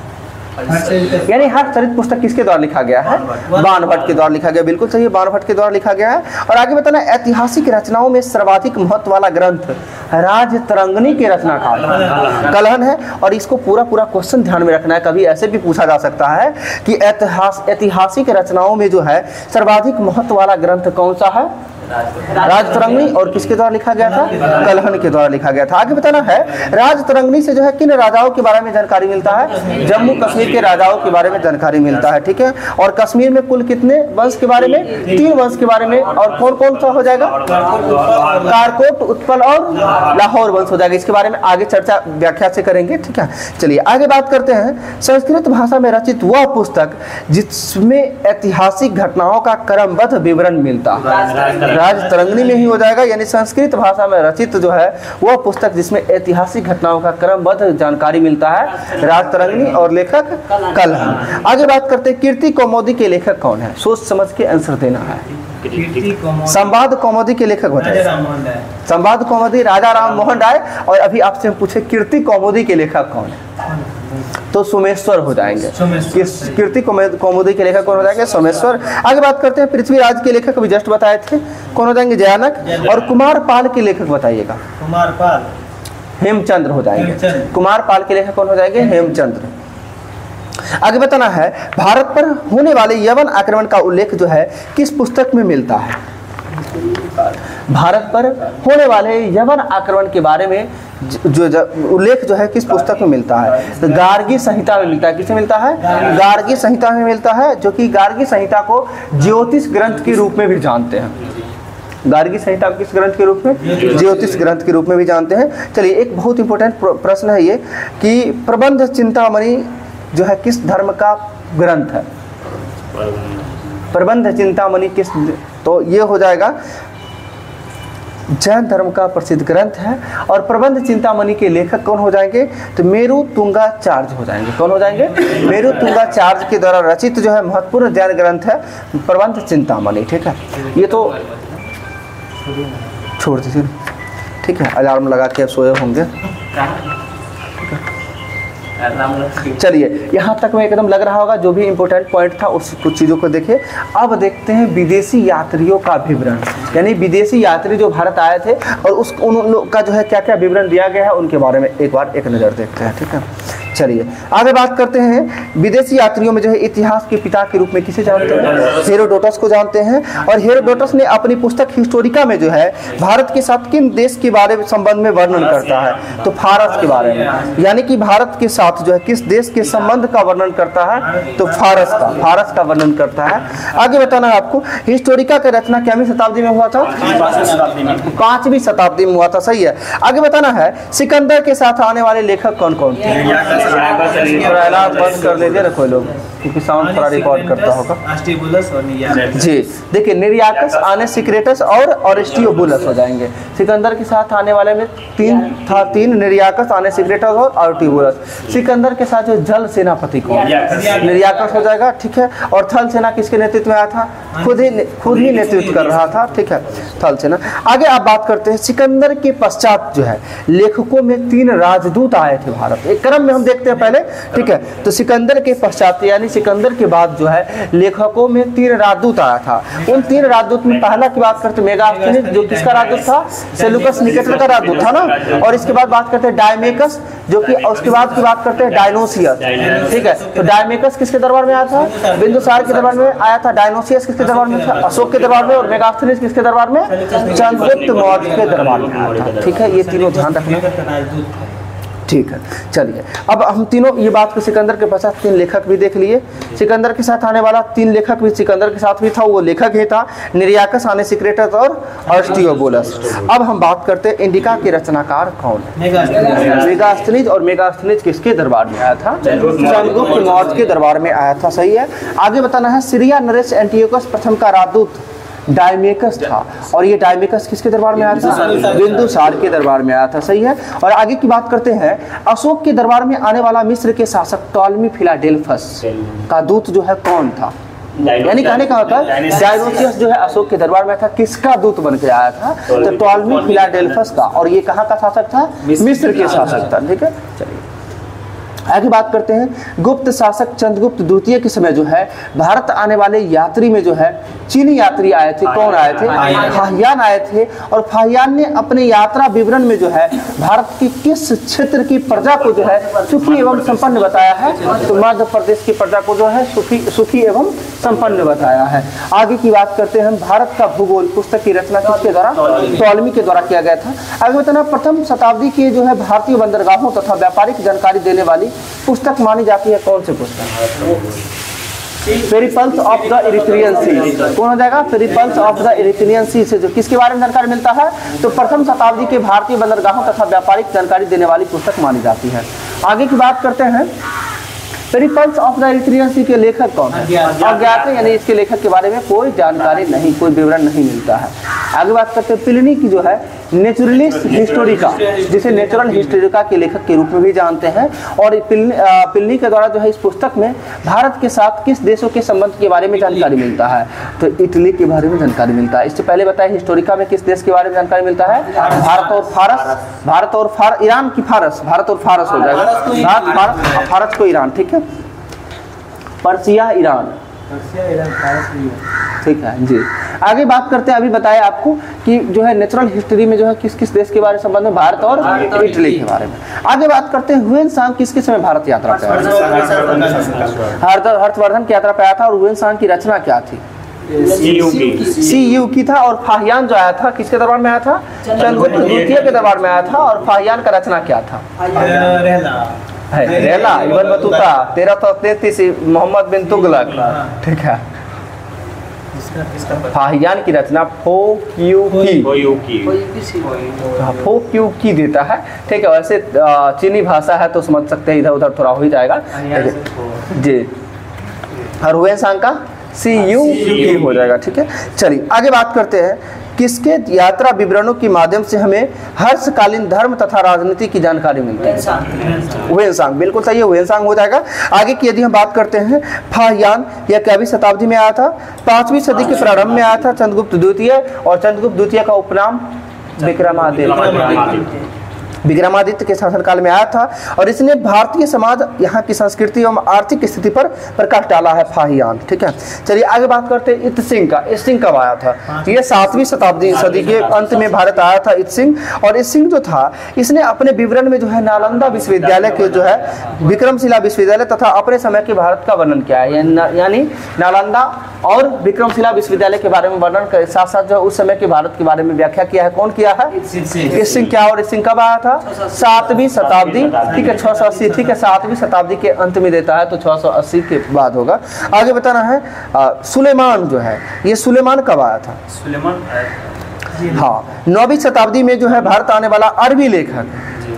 यानी हर्षचरित पुस्तक किसके द्वारा लिखा गया है? बाणभट्ट के द्वारा लिखा गया। बिल्कुल सही है, बाणभट्ट के द्वारा लिखा गया है। और आगे बताना ऐतिहासिक रचनाओं में सर्वाधिक महत्व वाला ग्रंथ राजतरंगिणी के रचनाकार कलहन है। और इसको पूरा क्वेश्चन ध्यान में रखना है, कभी ऐसे भी पूछा जा सकता है कि ऐतिहासिक रचनाओं में जो है सर्वाधिक महत्व वाला ग्रंथ कौन सा है? राजतरंगिणी। और किसके द्वारा लिखा गया था? कलहन के द्वारा लिखा गया था। आगे बताना है राजतरंगिणी से जो है किन राजाओं के बारे में जानकारी मिलता है? जम्मू कश्मीर के राजाओं के बारे में जानकारी मिलता है, ठीक है। और कश्मीर में कुल कितने वंश के बारे में? 3 वंश के बारे में। और कौन कौन सा हो जाएगा? कारकोट, उत्पल और लाहौर वंश हो जाएगा। इसके बारे में आगे चर्चा व्याख्या से करेंगे, ठीक है। चलिए आगे बात करते हैं संस्कृत भाषा में रचित वह पुस्तक जिसमें ऐतिहासिक घटनाओं का क्रमबद्ध विवरण मिलता है। राजतरंगिणी में ही हो जाएगा। यानी संस्कृत भाषा में रचित जो है वह पुस्तक जिसमें ऐतिहासिक घटनाओं का क्रमबद्ध जानकारी मिलता है, राजतरंगिणी। और लेखक कलहन। आगे बात करते हैं कीर्ति कौमुदी के लेखक कौन है? सोच समझ के आंसर देना है। संवाद कौमुदी के लेखक बताइए। संवाद कौमुदी राजा राम मोहन राय। और अभी आपसे हम पूछे कीर्ति कौमुदी के लेखक कौन है? तो सोमेश्वर हो जाएंगे। कीर्ति कौमुदी के लेखक कौन हो जाएंगे? सोमेश्वर। आगे बात करते हैं पृथ्वीराज के लेखक अभी जस्ट बताए थे, कौन हो जाएंगे? जयानक। और कुमारपाल के लेखक बताइएगा। कुमारपाल हेमचंद्र हो जाएंगे। कुमारपाल के लेखक कौन हो जाएंगे? हेमचंद्र। आगे बताना है भारत पर होने वाले यवन आक्रमण का उल्लेख जो है किस पुस्तक में मिलता है? भारत पर होने वाले यवन आक्रमण के बारे में जो उल्लेख जो है किस पुस्तक में मिलता है? तो गार्गी संहिता में मिलता है। किसमें मिलता है? गार्गी संहिता में मिलता है, जो कि गार्गी संहिता को ज्योतिष ग्रंथ के रूप में भी जानते हैं। गार्गी संहिता किस ग्रंथ के रूप में? ज्योतिष ग्रंथ के रूप में भी जानते हैं। चलिए एक बहुत इंपॉर्टेंट प्रश्न है ये कि प्रबंध चिंतामणि जो है किस धर्म का ग्रंथ है? प्रबंध चिंतामणि किस? तो ये हो जाएगा जैन धर्म का प्रसिद्ध ग्रंथ है। और प्रबंध चिंतामणि के लेखक कौन हो जाएंगे? तो मेरु तुंगाचार्य हो जाएंगे। कौन हो जाएंगे? मेरु तुंगाचार्य के द्वारा रचित जो है महत्वपूर्ण जैन ग्रंथ है प्रबंध चिंतामणि, ठीक है। ये तो छोड़ दीजिए, ठीक है। अलार्म लगा के सोए होंगे। चलिए यहाँ तक में एकदम लग रहा होगा जो भी इम्पोर्टेंट पॉइंट था उस कुछ चीज़ों को देखें। अब देखते हैं विदेशी यात्रियों का विवरण, यानी विदेशी यात्री जो भारत आए थे और उन लोग का जो है क्या क्या विवरण दिया गया है उनके बारे में एक बार एक नज़र देखते हैं, ठीक है। चलिए आगे बात करते हैं। विदेशी यात्रियों में जो है इतिहास के पिता के रूप में किसे जानते हैं? हेरोडोटस को जानते हैं। और हेरोडोटस ने अपनी पुस्तक हिस्टोरिका में जो है भारत के साथ किन देश के बारे में संबंध में वर्णन करता है? तो फारस के बारे में, यानी कि भारत के साथ जो है किस देश के संबंध का वर्णन करता है? तो फारस का वर्णन करता है। आगे बताना है आपको हिस्टोरिका का रचना कितवीं शताब्दी में हुआ था? 5वीं शताब्दी में हुआ था, सही है। आगे बताना है सिकंदर के साथ आने वाले लेखक कौन कौन थे? प्रहलाद बंद कर लीजिए ना कोई लोग, क्योंकि साउंड थोड़ा रिकॉर्ड करता होगा। जी देखिए, निरियाकस, आनेसिक्रेटस और ऑरेस्टियोबुलस हो जाएंगे। सिकंदर के साथ आने वाले में तीन निरियाकस, आनेसिक्रेटस और ऑरेस्टियोबुलस। सिकंदर के साथ जो जल सेनापति को निरियाकस हो जाएगा, ठीक है। और थल सेना किसके नेतृत्व में आया था? खुद ही नेतृत्व कर रहा था, ठीक है, थल सेना। आगे आप बात करते हैं, सिकंदर के पश्चात जो है लेखकों में 3 राजदूत आए थे भारत। एक क्रम में हम देखते हैं पहले, ठीक है। तो सिकंदर के पश्चात यानी सिकंदर के बाद जो है लेखकों में 3 राजदूत आया था। उन 3 राजदूत में पहला की बात करते हैं मेगास्थनीज, जो किसका राजदूत था? सेलुकस निकेटर का राजदूत था ना। और इसके बाद बात करते हैं डायमेकस, जो कि उसके बाद की बात करते हैं डायनोसियस, ठीक है। तो डायमेकस किसके दरबार में आया था? बिंदुसार के दरबार में आया था। डायनोसियस किसके दरबार में था? अशोक के दरबार में। और मेगास्थनीज किसके दरबार में? चंद्रगुप्त मौर्य के दरबार में आया था, ठीक है। ये तीनों ध्यान रखना, ठीक है। चलिए अब हम तीनों ये बात को सिकंदर के पश्चात 3 लेखक भी देख लिए। सिकंदर के साथ आने वाला 3 लेखक भी सिकंदर के साथ भी था, वो लेखक ही था निरियाकस, आनेसिक्रेटस और ऑरेस्टियोबुलस। अब हम बात करते हैं इंडिका के रचनाकार कौन है? मेगास्थनीज। और मेगास्थनीज किसके दरबार में आया था? चंद्रगुप्त मौर्य के दरबार में आया था, सही है। आगे बताना है, सीरिया नरेश एंटियोकस प्रथम का राजदूत डायमेकस था। और ये डायमेकस किसके दरबार में आया था? बिंदुसार के दरबार में आया था, सही है। और आगे की बात करते हैं, अशोक के दरबार में आने वाला मिस्र के शासक टॉलमी फिलाडेल्फस का दूत जो है कौन था? यानी कहने का होता है डायनोसियस जो है अशोक के दरबार में था, किसका दूत बन के आया था? तो टॉलमी फिलाडेल्फस का। और ये कहाँ का शासक था? मिस्र के शासक था, ठीक है। चलिए आगे बात करते हैं, गुप्त शासक चंद्रगुप्त द्वितीय के समय जो है भारत आने वाले यात्री में जो है चीनी यात्री आए थे। कौन आए थे? फाहियान आए थे। और फाहियान ने अपने यात्रा विवरण में जो है भारत की किस क्षेत्र की प्रजा को जो है सुखी एवं संपन्न बताया है? तो मध्य प्रदेश की प्रजा को जो है सुखी एवं संपन्न बताया है। आगे की बात करते हैं, भारत का भूगोल पुस्तक की रचना किसके द्वारा? टॉलमी के द्वारा किया गया था। आगे बताना, प्रथम शताब्दी की जो है भारतीय बंदरगाहों तथा व्यापारिक जानकारी देने वाली पुस्तक मानी जाती है, कौन सी पुस्तक? पेरिपल्स ऑफ द इरिथ्रियन सी। कौन हो जाएगा? पेरिपल्स ऑफ द इरिथ्रियन सी से जो किसके बारे में जानकारी मिलता है? तो प्रथम शताब्दी के भारतीय बंदरगाहों तथा व्यापारिक जानकारी देने वाली पुस्तक मानी जाती है। आगे की बात करते हैं, पेरिपल्स ऑफ द इरिथ्रियन सी के लेखक कौन है? अज्ञात है, यानी इसके लेखक के बारे में कोई जानकारी नहीं, कोई विवरण नहीं मिलता है। आगे बात करते हैं, प्लिनी की जो है नेचुरलिस्ट हिस्टोरिका, जिसे नेचुरल हिस्टोरिका के लेखक के रूप में भी जानते हैं। और प्लिनी के द्वारा जो है इस पुस्तक में भारत के साथ किस देशों के संबंध के बारे में जानकारी मिलता है? तो इटली के बारे में जानकारी मिलता है। इससे पहले बताया हिस्टोरिका में किस देश के बारे में जानकारी मिलता है? भारत और फारस, ईरान की फारस, भारत और फारस हो जाएगा, फारस को ईरान, ठीक है। पर्सिया ईरान, ठीक है जी। आगे बात करते हैं, अभी बताया आपको कि जो है नेचुरल हिस्ट्री में जो है किस किस देश के बारे में संबंध में? भारत और इटली के बारे में। आगे बात करते हैं, ह्वेनसांग किसके समय भारत यात्रा पे आया? हर्षवर्धन की यात्रा पे आया था। और ह्वेनसांग की रचना क्या थी? सी यू की था। और फाहियान जो आया था किसके दरबार में आया था? चंद्रगुप्त द्वितीय के दरबार में आया था। और फाहियान का रचना क्या था? रेला, इब्न बतूता, 1333, मोहम्मद बिन तुगलक, ठीक है। फाहियान की रचना फोक्यूकी देता है, ठीक है। वैसे चीनी भाषा है तो समझ सकते हैं, इधर उधर थोड़ा हो ही जाएगा जी। और ह्वेनसांग का CU हो जाएगा, ठीक है। चलिए आगे बात करते हैं, किसके यात्रा विवरणों के माध्यम से हमें हर्षकालीन धर्म तथा राजनीति की जानकारी मिलती है? ह्वेनसांग, बिल्कुल सही है, ह्वेनसांग हो जाएगा। आगे की यदि हम बात करते हैं, फाहियान यह कौवीं शताब्दी में आया था? 5वीं सदी के प्रारंभ में आया था चंद्रगुप्त द्वितीय। और चंद्रगुप्त द्वितीय का उपनाम विक्रमादित्य के शासनकाल में आया था। और इसने भारतीय समाज, यहाँ की संस्कृति एवं आर्थिक स्थिति पर प्रकाश डाला है, फाहियान, ठीक है। चलिए आगे बात करते हैं इत्सिंग का। इत्सिंग कब आया था? ये 7वीं सदी के अंत में भारत आया था इत्सिंग। और इत्सिंग जो था, इसने अपने विवरण में जो है नालंदा विश्वविद्यालय के जो है विक्रमशिला विश्वविद्यालय तथा अपने समय के भारत का वर्णन किया है। यानी नालंदा और विक्रमशिला विश्वविद्यालय के बारे में वर्णन कर साथ साथ जो उस समय के भारत के बारे में व्याख्या किया है। कौन किया है? इत्सिंग। क्या? और इत्सिंग कब आया था? 7वीं शताब्दी, ठीक है, 680, ठीक है। 7वीं शताब्दी के अंत में देता है, तो 680 के बाद होगा। आगे बताना है, सुलेमान जो है, ये सुलेमान कब आया था? सुलेमान, हाँ, 9वीं शताब्दी में जो है भारत आने वाला अरबी लेखक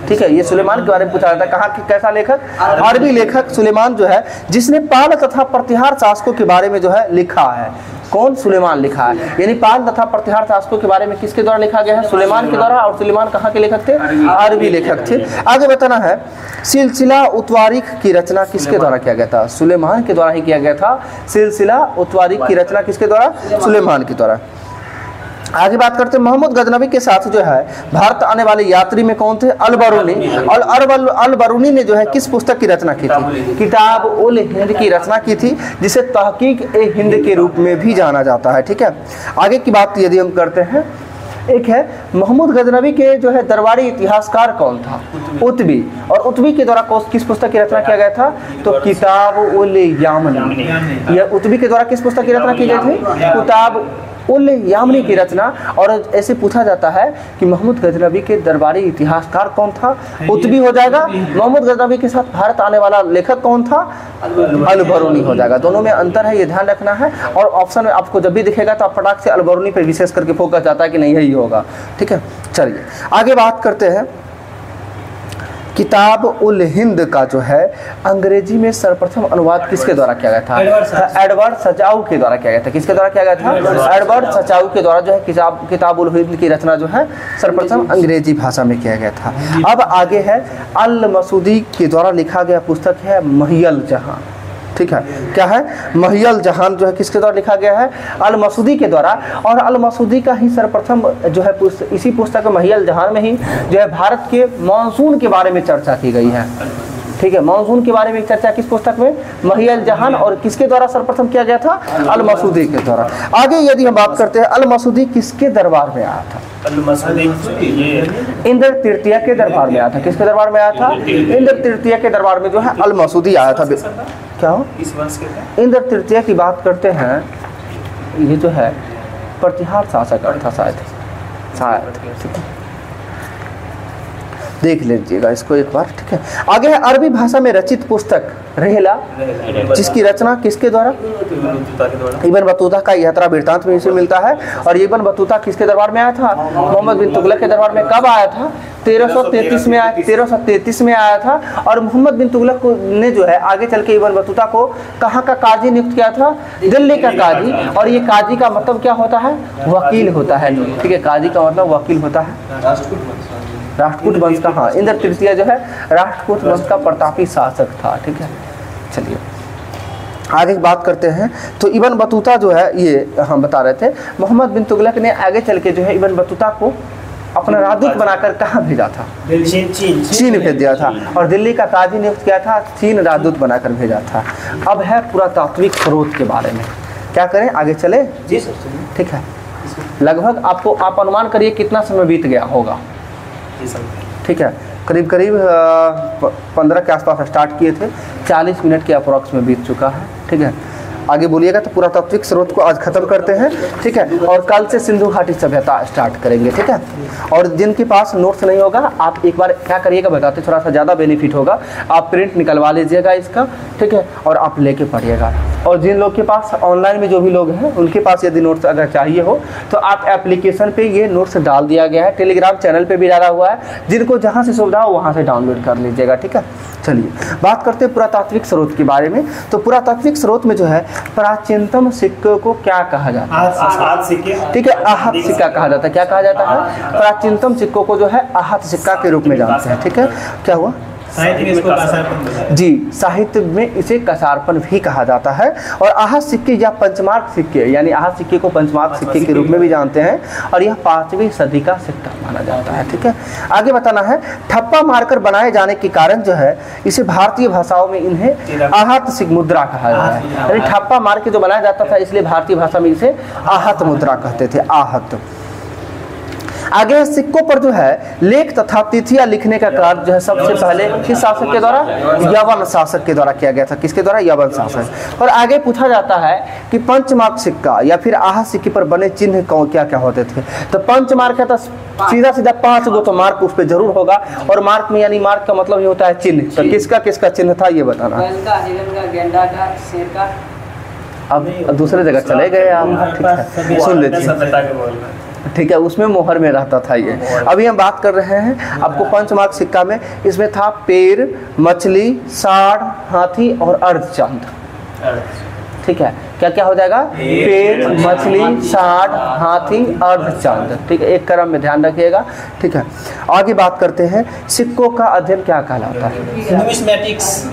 ठीक है, ये सुलेमान के बारे में पूछा जाता है। कहाँ की कैसा लेखक? अरबी लेखक सुलेमान जो है, जिसने पाल तथा प्रतिहार शासकों के बारे में जो है लिखा है। कौन? सुलेमान लिखा है। यानी पाल तथा प्रतिहार शासकों के बारे में किसके द्वारा लिखा गया है? सुलेमान के द्वारा। और सुलेमान कहाँ के लेखक थे? अरबी लेखक थे। आगे बताना है, सिलसिला उतवारिख की रचना किसके द्वारा किया गया था? सुलेमान के द्वारा ही किया गया था। सिलसिला उतवारिख की रचना किसके द्वारा? सुलेमान के द्वारा। आगे बात करते हैं, मोहम्मद गजनवी के साथ जो है भारत आने वाले यात्री में कौन थे? अल-बरूनी। और अल-बरूनी ने जो है किस पुस्तक की रचना की थी? किताब उल हिंद की रचना की थी, जिसे तहकीक-ए-हिंद के रूप में भी जाना जाता है। ठीक है, आगे की बात यदि हम करते हैं, एक है मोहम्मद गजनवी के जो है दरबारी इतिहासकार कौन था? उतबी। और उतबी के द्वारा किस पुस्तक की रचना किया गया था? तो किताब उल यामनी। यह उतबी के द्वारा किस पुस्तक की रचना की गई थी? किताब उल यामनी की रचना। और ऐसे पूछा जाता है कि मोहम्मद गजनवी के दरबारी इतिहासकार कौन था? उतबी हो जाएगा। मोहम्मद गजनवी के साथ भारत आने वाला लेखक कौन था? अल-बरूनी हो जाएगा। दोनों में अंतर है, ये ध्यान रखना है। और ऑप्शन में आपको जब भी दिखेगा तो आप फटाक से अल-बरूनी पे विशेष करके फोकस जाता है कि नहीं यही होगा। ठीक है, चलिए आगे बात करते हैं। किताब उल हिंद का जो है अंग्रेजी में सर्वप्रथम अनुवाद किसके द्वारा किया गया था? एडवर्ड सचाऊ के द्वारा किया गया था। किसके द्वारा किया गया था? एडवर्ड सचाऊ के द्वारा जो है किताब उल हिंद की रचना जो है सर्वप्रथम अंग्रेजी भाषा में किया गया था। अब आगे है, अल मसूदी के द्वारा लिखा गया पुस्तक है महियल जहां। ठीक है, क्या है? महियल जहान जो है किसके द्वारा लिखा गया है? अल मसूदी के द्वारा। और अल मसूदी का ही सर्वप्रथम जो है इसी पुस्तक महियल जहान में ही जो है भारत के मानसून के बारे में चर्चा की गई है। ठीक है, मानसून के बारे में चर्चा किस पुस्तक में? महियल जहान। और किसके द्वारा सर्वप्रथम किया गया था? अल मसूदी के द्वारा। आगे यदि हम बात करते हैं, अल मसूदी किसके दरबार में आया था? इंद्र तृतीय के दरबार में आया था। किसके दरबार में आया था? इंद्र तृतीय के दरबार में जो है अल मसूदी आया था। क्या हो? इंद्र तृतीय की बात करते हैं, ये जो है प्रतिहार शासक था शायद। ठीक है, देख लीजिएगा इसको एक बार। ठीक है, आगे है अरबी भाषा में रचित पुस्तक रेहला, जिसकी रचना किसके द्वारा? इब्न बतूता का यात्रा वृत्तांत में इसे मिलता है। और इब्न बतूता किसके दरबार में आया था? मोहम्मद बिन तुगलक के दरबार में। कब आया था? 1333 में आया। 1333 में आया था। और मोहम्मद बिन तुगलक ने जो है आगे चल के इब्न बतूता को कहाँ का काजी नियुक्त किया था? दिल्ली का काजी। और ये काजी का मतलब क्या होता है? वकील होता है। ठीक है, काजी का मतलब वकील होता है। राष्ट्रकूट वंश का, हाँ, इंद्र तृतीय जो है राष्ट्रकूट वंश का प्रतापी शासक था। ठीक है, चलिए आगे बात करते हैं। तो इब्न बतूता जो है, ये हम बता रहे थे, मोहम्मद बिन तुगलक ने आगे चल के जो है इब्न बतूता को अपना राजदूत बनाकर कहाँ भेजा था? चीन भेज दिया था। और दिल्ली का काजी नियुक्त किया था, चीन राजदूत बनाकर भेजा था। अब है पुरातात्विक स्रोत के बारे में। क्या करें, आगे चले? जी सर। ठीक है, लगभग आप अनुमान करिए कितना समय बीत गया होगा? ठीक है, करीब 15 के आसपास स्टार्ट किए थे, 40 मिनट के अप्रॉक्स में बीत चुका है। ठीक है, आगे बोलिएगा। तो पुरातात्विक स्रोत को आज खत्म करते हैं। ठीक है, और कल से सिंधु घाटी सभ्यता स्टार्ट करेंगे। ठीक है, और जिनके पास नोट्स नहीं होगा आप एक बार क्या करिएगा बताते, थोड़ा सा ज़्यादा बेनिफिट होगा। आप प्रिंट निकलवा लीजिएगा इसका। ठीक है, और आप लेके पढ़िएगा। और जिन लोग के पास ऑनलाइन में जो भी लोग हैं उनके पास यदि नोट्स अगर चाहिए हो तो आप एप्लीकेशन पे ये नोट्स डाल दिया गया है, टेलीग्राम चैनल पे भी डाला हुआ है। जिनको जहाँ से सुविधा हो वहाँ से डाउनलोड कर लीजिएगा। ठीक है, चलिए बात करते हैं पुरातात्विक स्रोत के बारे में। तो पुरातात्विक स्रोत में जो है प्राचीनतम सिक्के को क्या कहा जाता है? ठीक है, आहत सिक्का कहा जाता है। क्या कहा जाता है? प्राचीनतम सिक्कों को जो है आहत सिक्का के रूप में जानते हैं। ठीक है, क्या हुआ? जी, साहित्य में इसे कसारपन भी कहा जाता है। और आहत सिक्के या पंचमार्क सिक्के, यानी आहत सिक्के को पंचमार्क सिक्के के रूप में भी जानते हैं। और यह 5वीं सदी का सिक्का माना जाता है। ठीक है, आगे बताना है, ठप्पा मारकर बनाए जाने के कारण जो है इसे भारतीय भाषाओं में इन्हें आहत मुद्रा कहा जाता है। यानी ठप्पा मार के जो बनाया जाता था, इसलिए भारतीय भाषा में इसे आहत मुद्रा कहते थे, आहत। आगे सिक्कों पर जो है लेख तथा तिथियां लिखने का कार्य जो है सबसे पहले किस शासक के द्वारा? यवन शासक के द्वारा किया गया था। किसके द्वारा? यवन शासक। और आगे पूछा जाता है कि पंचमार्क सिक्का या फिर आहत सिक्के पर बने चिन्ह क्या क्या होते थे? तो पंचमार्क है तो सीधा 5 गो तो मार्क उस पर जरूर होगा। और मार्क में यानी मार्क का मतलब ये होता है चिन्ह। तो किसका किसका चिन्ह था ये बताना। अब दूसरे जगह चले गए आप। ठीक है, सुन लीजिए। ठीक है, उसमें मोहर में रहता था ये। अभी हम बात कर रहे हैं आपको पंचमार्क सिक्का में, इसमें था पेड़, मछली, साढ़, हाथी और अर्धचंद। ठीक है, क्या क्या हो जाएगा? पेड़, मछली, साढ़, हाथी, अर्धचंद। ठीक है, एक क्रम में ध्यान रखिएगा। ठीक है, आगे बात करते हैं सिक्कों का अध्ययन क्या कहलाता है? न्यूमिस्मेटिक्स।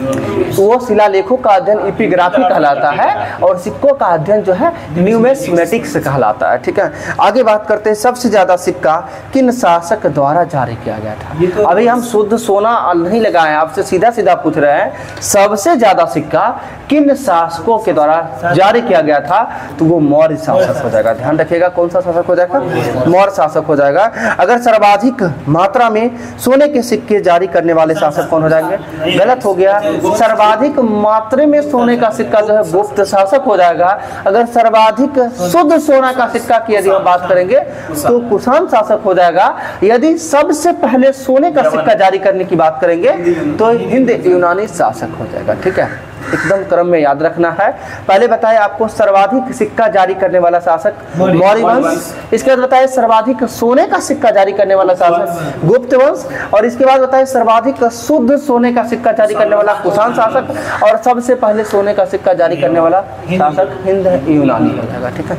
वो शिलालेखों का अध्ययन एपिग्राफी कहलाता है और सिक्कों का अध्ययन जो है न्यूमिस्मेटिक्स कहलाता है। ठीक है, आगे बात करते हैं सबसे ज्यादा सिक्का किन शासक द्वारा जारी किया गया था? अभी हम शुद्ध सोना नहीं लगाए, आपसे सीधा सीधा पूछ रहे हैं सबसे ज्यादा सिक्का किन शासकों के द्वारा जारी किया गया था? तो वो मौर्य शासक हो जाएगा। ध्यान रखिएगा, कौन सा शासक हो जाएगा? मौर्य शासक हो जाएगा। अगर सर्वाधिक मात्रा में सोने के सिक्के जारी करने वाले शासक कौन हो जाएंगे? गलत हो गया, सर्वाधिक मात्रा में सोने का सिक्का जो है गुप्त शासक हो जाएगा। अगर सर्वाधिक शुद्ध सोना का सिक्का की यदि हम बात करेंगे तो कुषाण शासक हो जाएगा। यदि सबसे पहले सोने का सिक्का जारी करने की बात करेंगे तो हिंद यूनानी शासक हो जाएगा। ठीक है, एकदम क्रम में याद रखना है। पहले बताए आपको सर्वाधिक सिक्का जारी करने वाला शासक मौर्य वंश, इसके बाद बताए सर्वाधिक सोने का सिक्का जारी करने वाला शासक गुप्त वंश, और इसके बाद बताए सर्वाधिक शुद्ध सोने का सिक्का जारी करने वाला कुषाण शासक, और सबसे पहले सोने का सिक्का जारी करने वाला शासक हिंद यूनानी हो जाएगा। ठीक है,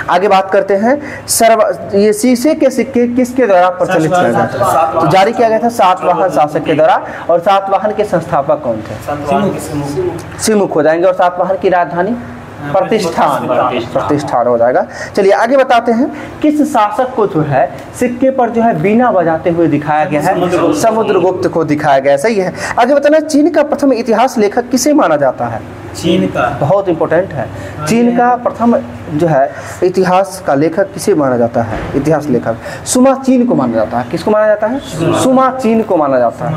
आगे बात करते हैं ये शीशे के सिक्के किसके द्वारा प्रचलित किया गया था? तो जारी किया गया था सातवाहन शासक के द्वारा। और सातवाहन के संस्थापक कौन थे? सिमुख हो जाएंगे। और सातवाहन की राजधानी प्रतिष्ठान हो जाएगा। चलिए आगे बताते हैं किस शासक को जो है सिक्के पर जो है बीना बजाते हुए दिखाया गया है? समुद्रगुप्त को दिखाया गया है। सही है। आगे बताना चीन का प्रथम इतिहास लेखक किसे माना जाता है? चीन का, बहुत इंपॉर्टेंट है। चीन का प्रथम जो है इतिहास का लेखक किसे माना जाता है? इतिहास लेखक सुमा चीन को माना जाता है। किसको माना जाता है? सुमा चीन को माना जाता है।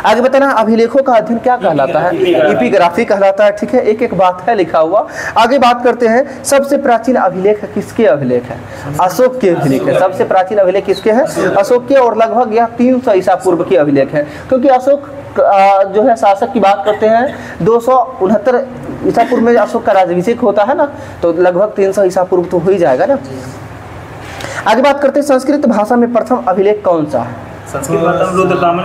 आगे बताना अभिलेखों का अध्ययन क्या कहलाता है? एपिग्राफी कहलाता है। ठीक है, एक एक बात है लिखा हुआ। आगे बात करते हैं सबसे प्राचीन अभिलेख किसके अभिलेख है? अशोक के अभिलेख है। सबसे प्राचीन अभिलेख किसके हैं? अशोक के। और लगभग यह 300 ईसा पूर्व के अभिलेख है, क्योंकि अशोक जो है शासक की बात करते हैं 269 ईसा पूर्व में अशोक का राज्याभिषेक होता है ना, तो लगभग 300 ईसा पूर्व तो हो ही जाएगा ना। आगे बात करते हैं संस्कृत भाषा में प्रथम अभिलेख कौन सा है? रुद्रदामन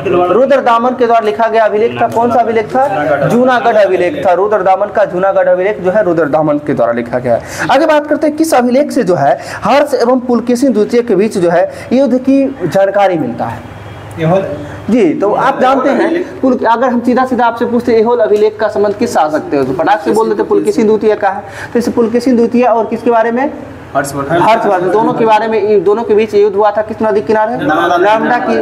के द्वारा लिखा गया अभिलेख था। कौन सा अभिलेख था? जूनागढ़ अभिलेख था। रुद्रदामन का जूनागढ़ अभिलेख जो है रुद्रदामन के द्वारा लिखा गया है। आगे बात करते हैं किस अभिलेख से जो है हर्ष एवं पुलकेशिन द्वितीय के बीच जो है युद्ध की जानकारी मिलता है? जी, तो आप जानते हैं अगर हम सीधा सीधा आपसे पूछते एहोल अभिलेख का संबंध किस शासक थे तो फटाक से बोल देते पुलकेशिन द्वितीय का है। तो इस पुलकेशिन द्वितीय और किसके बारे में? हर्षवर्धन। दोनों के बारे में, दोनों के बीच युद्ध हुआ था किस नदी किनारे? नर्मदा की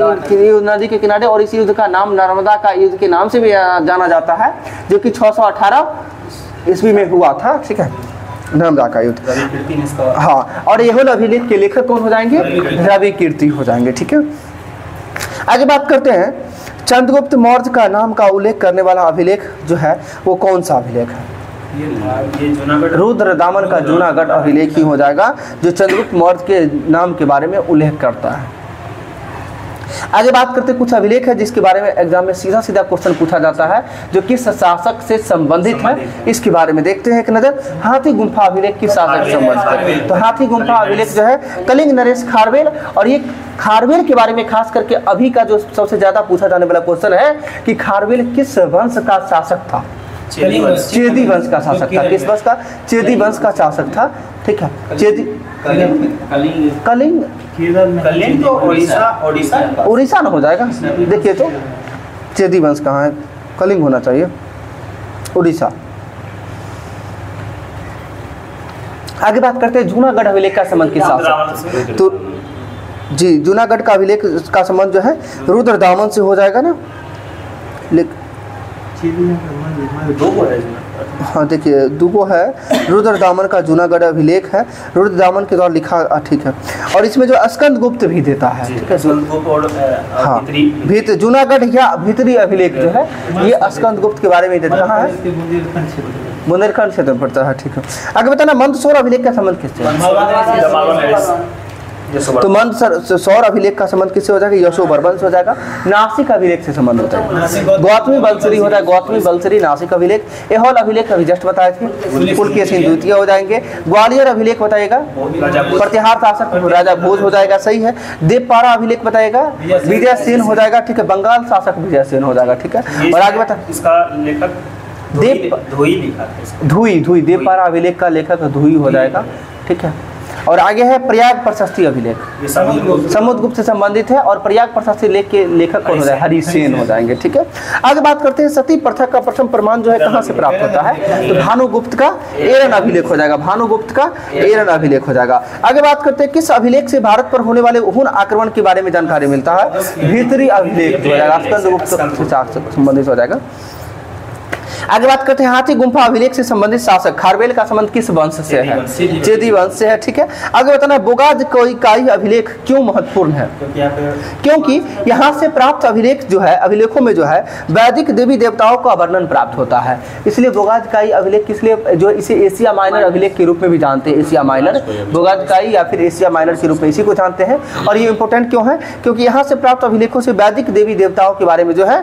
नदी के किनारे। और इस युद्ध का नाम नर्मदा का युद्ध के नाम से भी जाना जाता है, जो कि 618 ईस्वी में हुआ था। ठीक है, नर्मदा का युद्ध। हाँ, और एहोल अभिलेख के लेखक कौन हो जाएंगे? रवि कीर्ति हो जाएंगे। ठीक है, आगे बात करते हैं चंद्रगुप्त मौर्य का नाम का उल्लेख करने वाला अभिलेख जो है वो कौन सा अभिलेख है? रुद्रदामन का जूनागढ़ अभिलेख ही हो जाएगा, जो चंद्रगुप्त मौर्य के नाम के बारे में उल्लेख करता है। आगे बात करते कुछ अभिलेख है जिसके बारे में एग्जाम में सीधा सीधा क्वेश्चन पूछा जाता है, जो किस शासक से संबंधित है, इसके बारे में देखते हैं एक नजर। हाथी गुम्फा अभिलेख किस शासक से संबंधित है? तो हाथी गुम्फा अभिलेख जो है कलिंग नरेश खारवेल। और ये खारवेल के बारे में खास करके अभी का जो सबसे ज्यादा पूछा जाने वाला क्वेश्चन है कि खारवेल किस वंश का शासक था? चेदी वंश का शासक था। किस वंश का? चेदी वंश का शासक था। ठीक है, चेदी कलिंग तो उड़ीसा ना हो जाएगा। देखिए तो चेदी वंश कहाँ है? कलिंग होना चाहिए, उड़ीसा। आगे बात करते हैं जूनागढ़ अभिलेख का संबंध किस शासक? तो जी, जूनागढ़ का अभिलेख का संबंध जो है रुद्रदामन से हो जाएगा ना। हाँ देखिए, दुगो है। रुद्रदामन का जूनागढ़ अभिलेख है, रुद्रदामन के द्वारा लिखा। ठीक है, और इसमें जो स्कंदगुप्त भी देता है। ठीक है, हाँ, जूनागढ़ या भीतरी अभिलेख जो है ये स्कंदगुप्त के बारे में देता है। बुंदेलखंड क्षेत्र में पड़ता है। ठीक है, आगे बताना मंदसौर अभिलेख का संबंध किससे? तो मंद सौर अभिलेख का संबंध किससे हो जाएगा? यशोवर्मन से हो जाएगा। नासिक अभिलेख से संबंध होता है, गौतमी बलसरी होता है, गौतमी बलसरी नासिक अभिलेख। एहोल अभिलेख अभी जस्ट बताए थे, पुलकेशिन द्वितीय हो जाएंगे। ग्वालियर अभिलेख बताएगा प्रतिहार शासक राजा भोज हो जाएगा, सही है। देवपारा अभिलेख बताएगा विजय सेन हो जाएगा, ठीक है, बंगाल शासक विजय सेन हो जाएगा, ठीक है। और आगे बता, इसका लेखक धुई लिखा था, धुई देवपारा अभिलेख का लेखक धुई हो जाएगा, ठीक है। और आगे है प्रयाग प्रशस्ति अभिलेख, समुद्रगुप्त से संबंधित है, और प्रयाग प्रशस्ति लेख के लेखक कौन हो जाए? हरिसेन हो जाएंगे, ठीक है। आगे बात करते हैं सती प्रथा का प्रथम प्रमाण जो है कहाँ से प्राप्त होता है? तो भानुगुप्त का एरन अभिलेख हो जाएगा, भानुगुप्त का एरन अभिलेख हो जाएगा। आगे बात करते हैं किस अभिलेख से भारत पर होने वाले हुन आक्रमण के बारे में जानकारी मिलता है? भीतरी अभिलेख हो जाएगा, स्कंदगुप्त से संबंधित हो जाएगा। आगे बात करते हैं हाथी गुम्फा अभिलेख से संबंधित शासक खारवेल का संबंध किस वंश से है? चेदी वंश से है, ठीक है। आगे बताना है बोगाज काई अभिलेख क्यों महत्वपूर्ण है? क्योंकि यहाँ से प्राप्त अभिलेख जो है, अभिलेखों में जो है वैदिक देवी देवताओं का वर्णन प्राप्त होता है, इसलिए बोगाज काई अभिलेख किसलिए जो इसे एशिया माइनर अभिलेख के रूप में भी जानते हैं, एशिया माइनर बोगाज काई या फिर एशिया माइनर के रूप में इसी को जानते हैं। और ये इंपॉर्टेंट क्यों है? क्योंकि यहाँ से प्राप्त अभिलेखों से वैदिक देवी देवताओं के बारे में जो है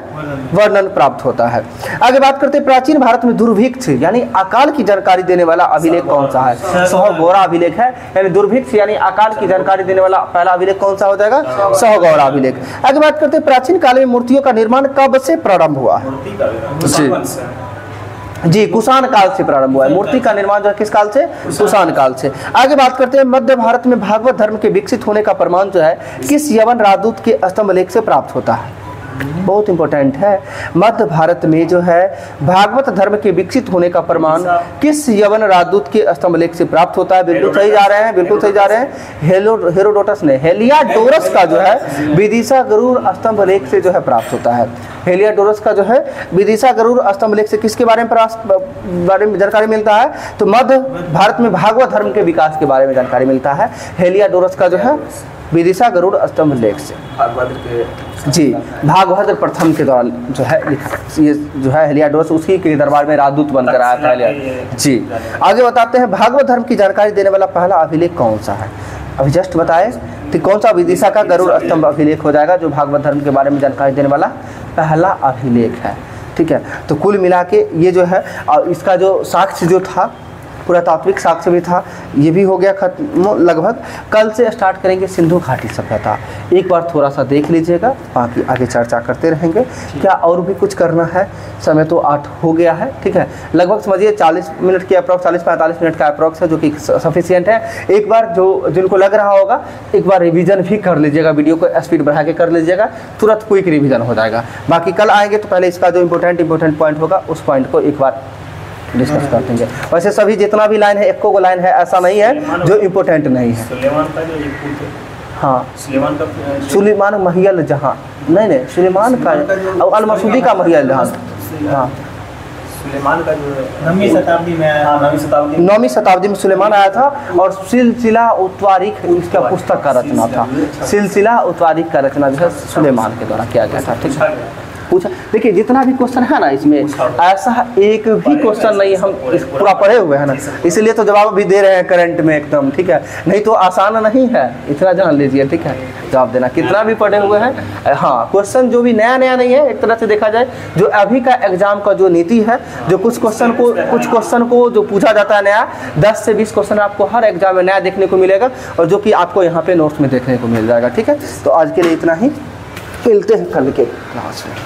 वर्णन प्राप्त होता है। आगे बात करते हैं प्राचीन भारत में दुर्भिक्ष यानी अकाल की जानकारी देने वाला अभिलेख कौन सा है? सहगौरा अभिलेख है, यानी दुर्भिक्ष यानी अकाल की जानकारी देने वाला पहला अभिलेख कौन सा हो जाएगा? सहगौरा अभिलेख। आगे बात करते हैं प्राचीन काल में मूर्तियों का निर्माण कब से प्रारंभ हुआ? जी कुषाण काल से प्रारंभ हुआ है, मूर्ति का निर्माण जो है किस काल से? कुषाण काल से। आगे बात करते हैं मध्य भारत में भागवत धर्म के विकसित होने का प्रमाण जो है किस यवन राजदूत के स्तंभ लेख से प्राप्त होता है? बहुत इंपॉर्टेंट है, मध्य भारत में जो है भागवत धर्म के विकसित होने का प्रमाण किस यवन राजदूत के स्तंभ लेख से प्राप्त होता है? बिल्कुल सही जा रहे हैं, बिल्कुल सही जा रहे हैं। हेरोडोटस ने हेलियाडोरस का जो है विदिशा गरुड़ स्तंभ लेख से जो है प्राप्त होता है। हेलियाडोरस का जो है विदिशा गरुड़ स्तंभ लेख से किसके बारे में जानकारी मिलता है? तो मध्य भारत में भागवत धर्म के विकास के बारे में जानकारी मिलता है हेलियाडोरस का जो है विदिशा गरुड़ स्तंभ लेख से। जी भागभद्र प्रथम के दौरान जो है ये जो है हेलियाडोरस उसी के दरबार में राजदूत बनकर आया था हेलियाडोरस। जी आगे बताते हैं भागवत धर्म की जानकारी देने वाला पहला अभिलेख कौन सा है? अभी जस्ट बताए तो कौन सा? विदिशा का गरुड़ स्तंभ अभिलेख हो जाएगा जो भागवत धर्म के बारे में जानकारी देने वाला पहला अभिलेख है, ठीक है। तो कुल मिला के ये जो है और इसका जो साक्ष्य जो था पुरातात्विक साक्ष्य भी था, ये भी हो गया खत्म लगभग। कल से स्टार्ट करेंगे सिंधु घाटी सभ्यता, एक बार थोड़ा सा देख लीजिएगा, बाकी आगे चर्चा करते रहेंगे। क्या और भी कुछ करना है? समय तो 8 हो गया है, ठीक है। लगभग समझिए 40 मिनट के अप्रॉक्स 40-45 मिनट का अप्रॉक्स है जो कि सफिशियंट है। एक बार जो जिनको लग रहा होगा एक बार रिवीजन भी कर लीजिएगा, वीडियो को स्पीड बढ़ा के कर लीजिएगा, तुरंत क्विक रिवीजन हो जाएगा। बाकी कल आएंगे तो पहले इसका जो इंपॉर्टेंट पॉइंट होगा उस पॉइंट को एक बार डिस्कस कर देंगे। वैसे सभी जितना भी लाइन है एक को लाइन है ऐसा नहीं है जो इम्पोर्टेंट नहीं है। हाँ सुलेमान महियल जहाँ नहीं सुलेमान का और अल मसूदी का महियल जहाँ। हाँ सुलेमान का जो 9वीं शताब्दी में सुलेमान आया था और सिलसिला उत्वारिख इसका पुस्तक का रचना था। सिलसिला उत्वारिख का रचना जो है सुलेमान के द्वारा किया गया था, ठीक है। पूछा देखिए जितना भी क्वेश्चन है ना इसमें ऐसा एक भी क्वेश्चन नहीं हम पूरा पढ़े हुए हैं ना, इसलिए तो जवाब भी दे रहे हैं करंट में एकदम, ठीक है। नहीं तो आसान नहीं है, इतना जान लीजिए, ठीक है। जवाब देना कितना भी पढ़े हुए हैं। हाँ क्वेश्चन जो भी नया नहीं है, एक तरह से देखा जाए जो अभी का एग्जाम का जो नीति है, जो कुछ क्वेश्चन को जो पूछा जाता है नया 10 से 20 क्वेश्चन आपको हर एग्जाम में नया देखने को मिलेगा और जो कि आपको यहाँ पे नोट्स में देखने को मिल जाएगा, ठीक है। तो आज के लिए इतना ही, मिलते हैं कल के क्लास में।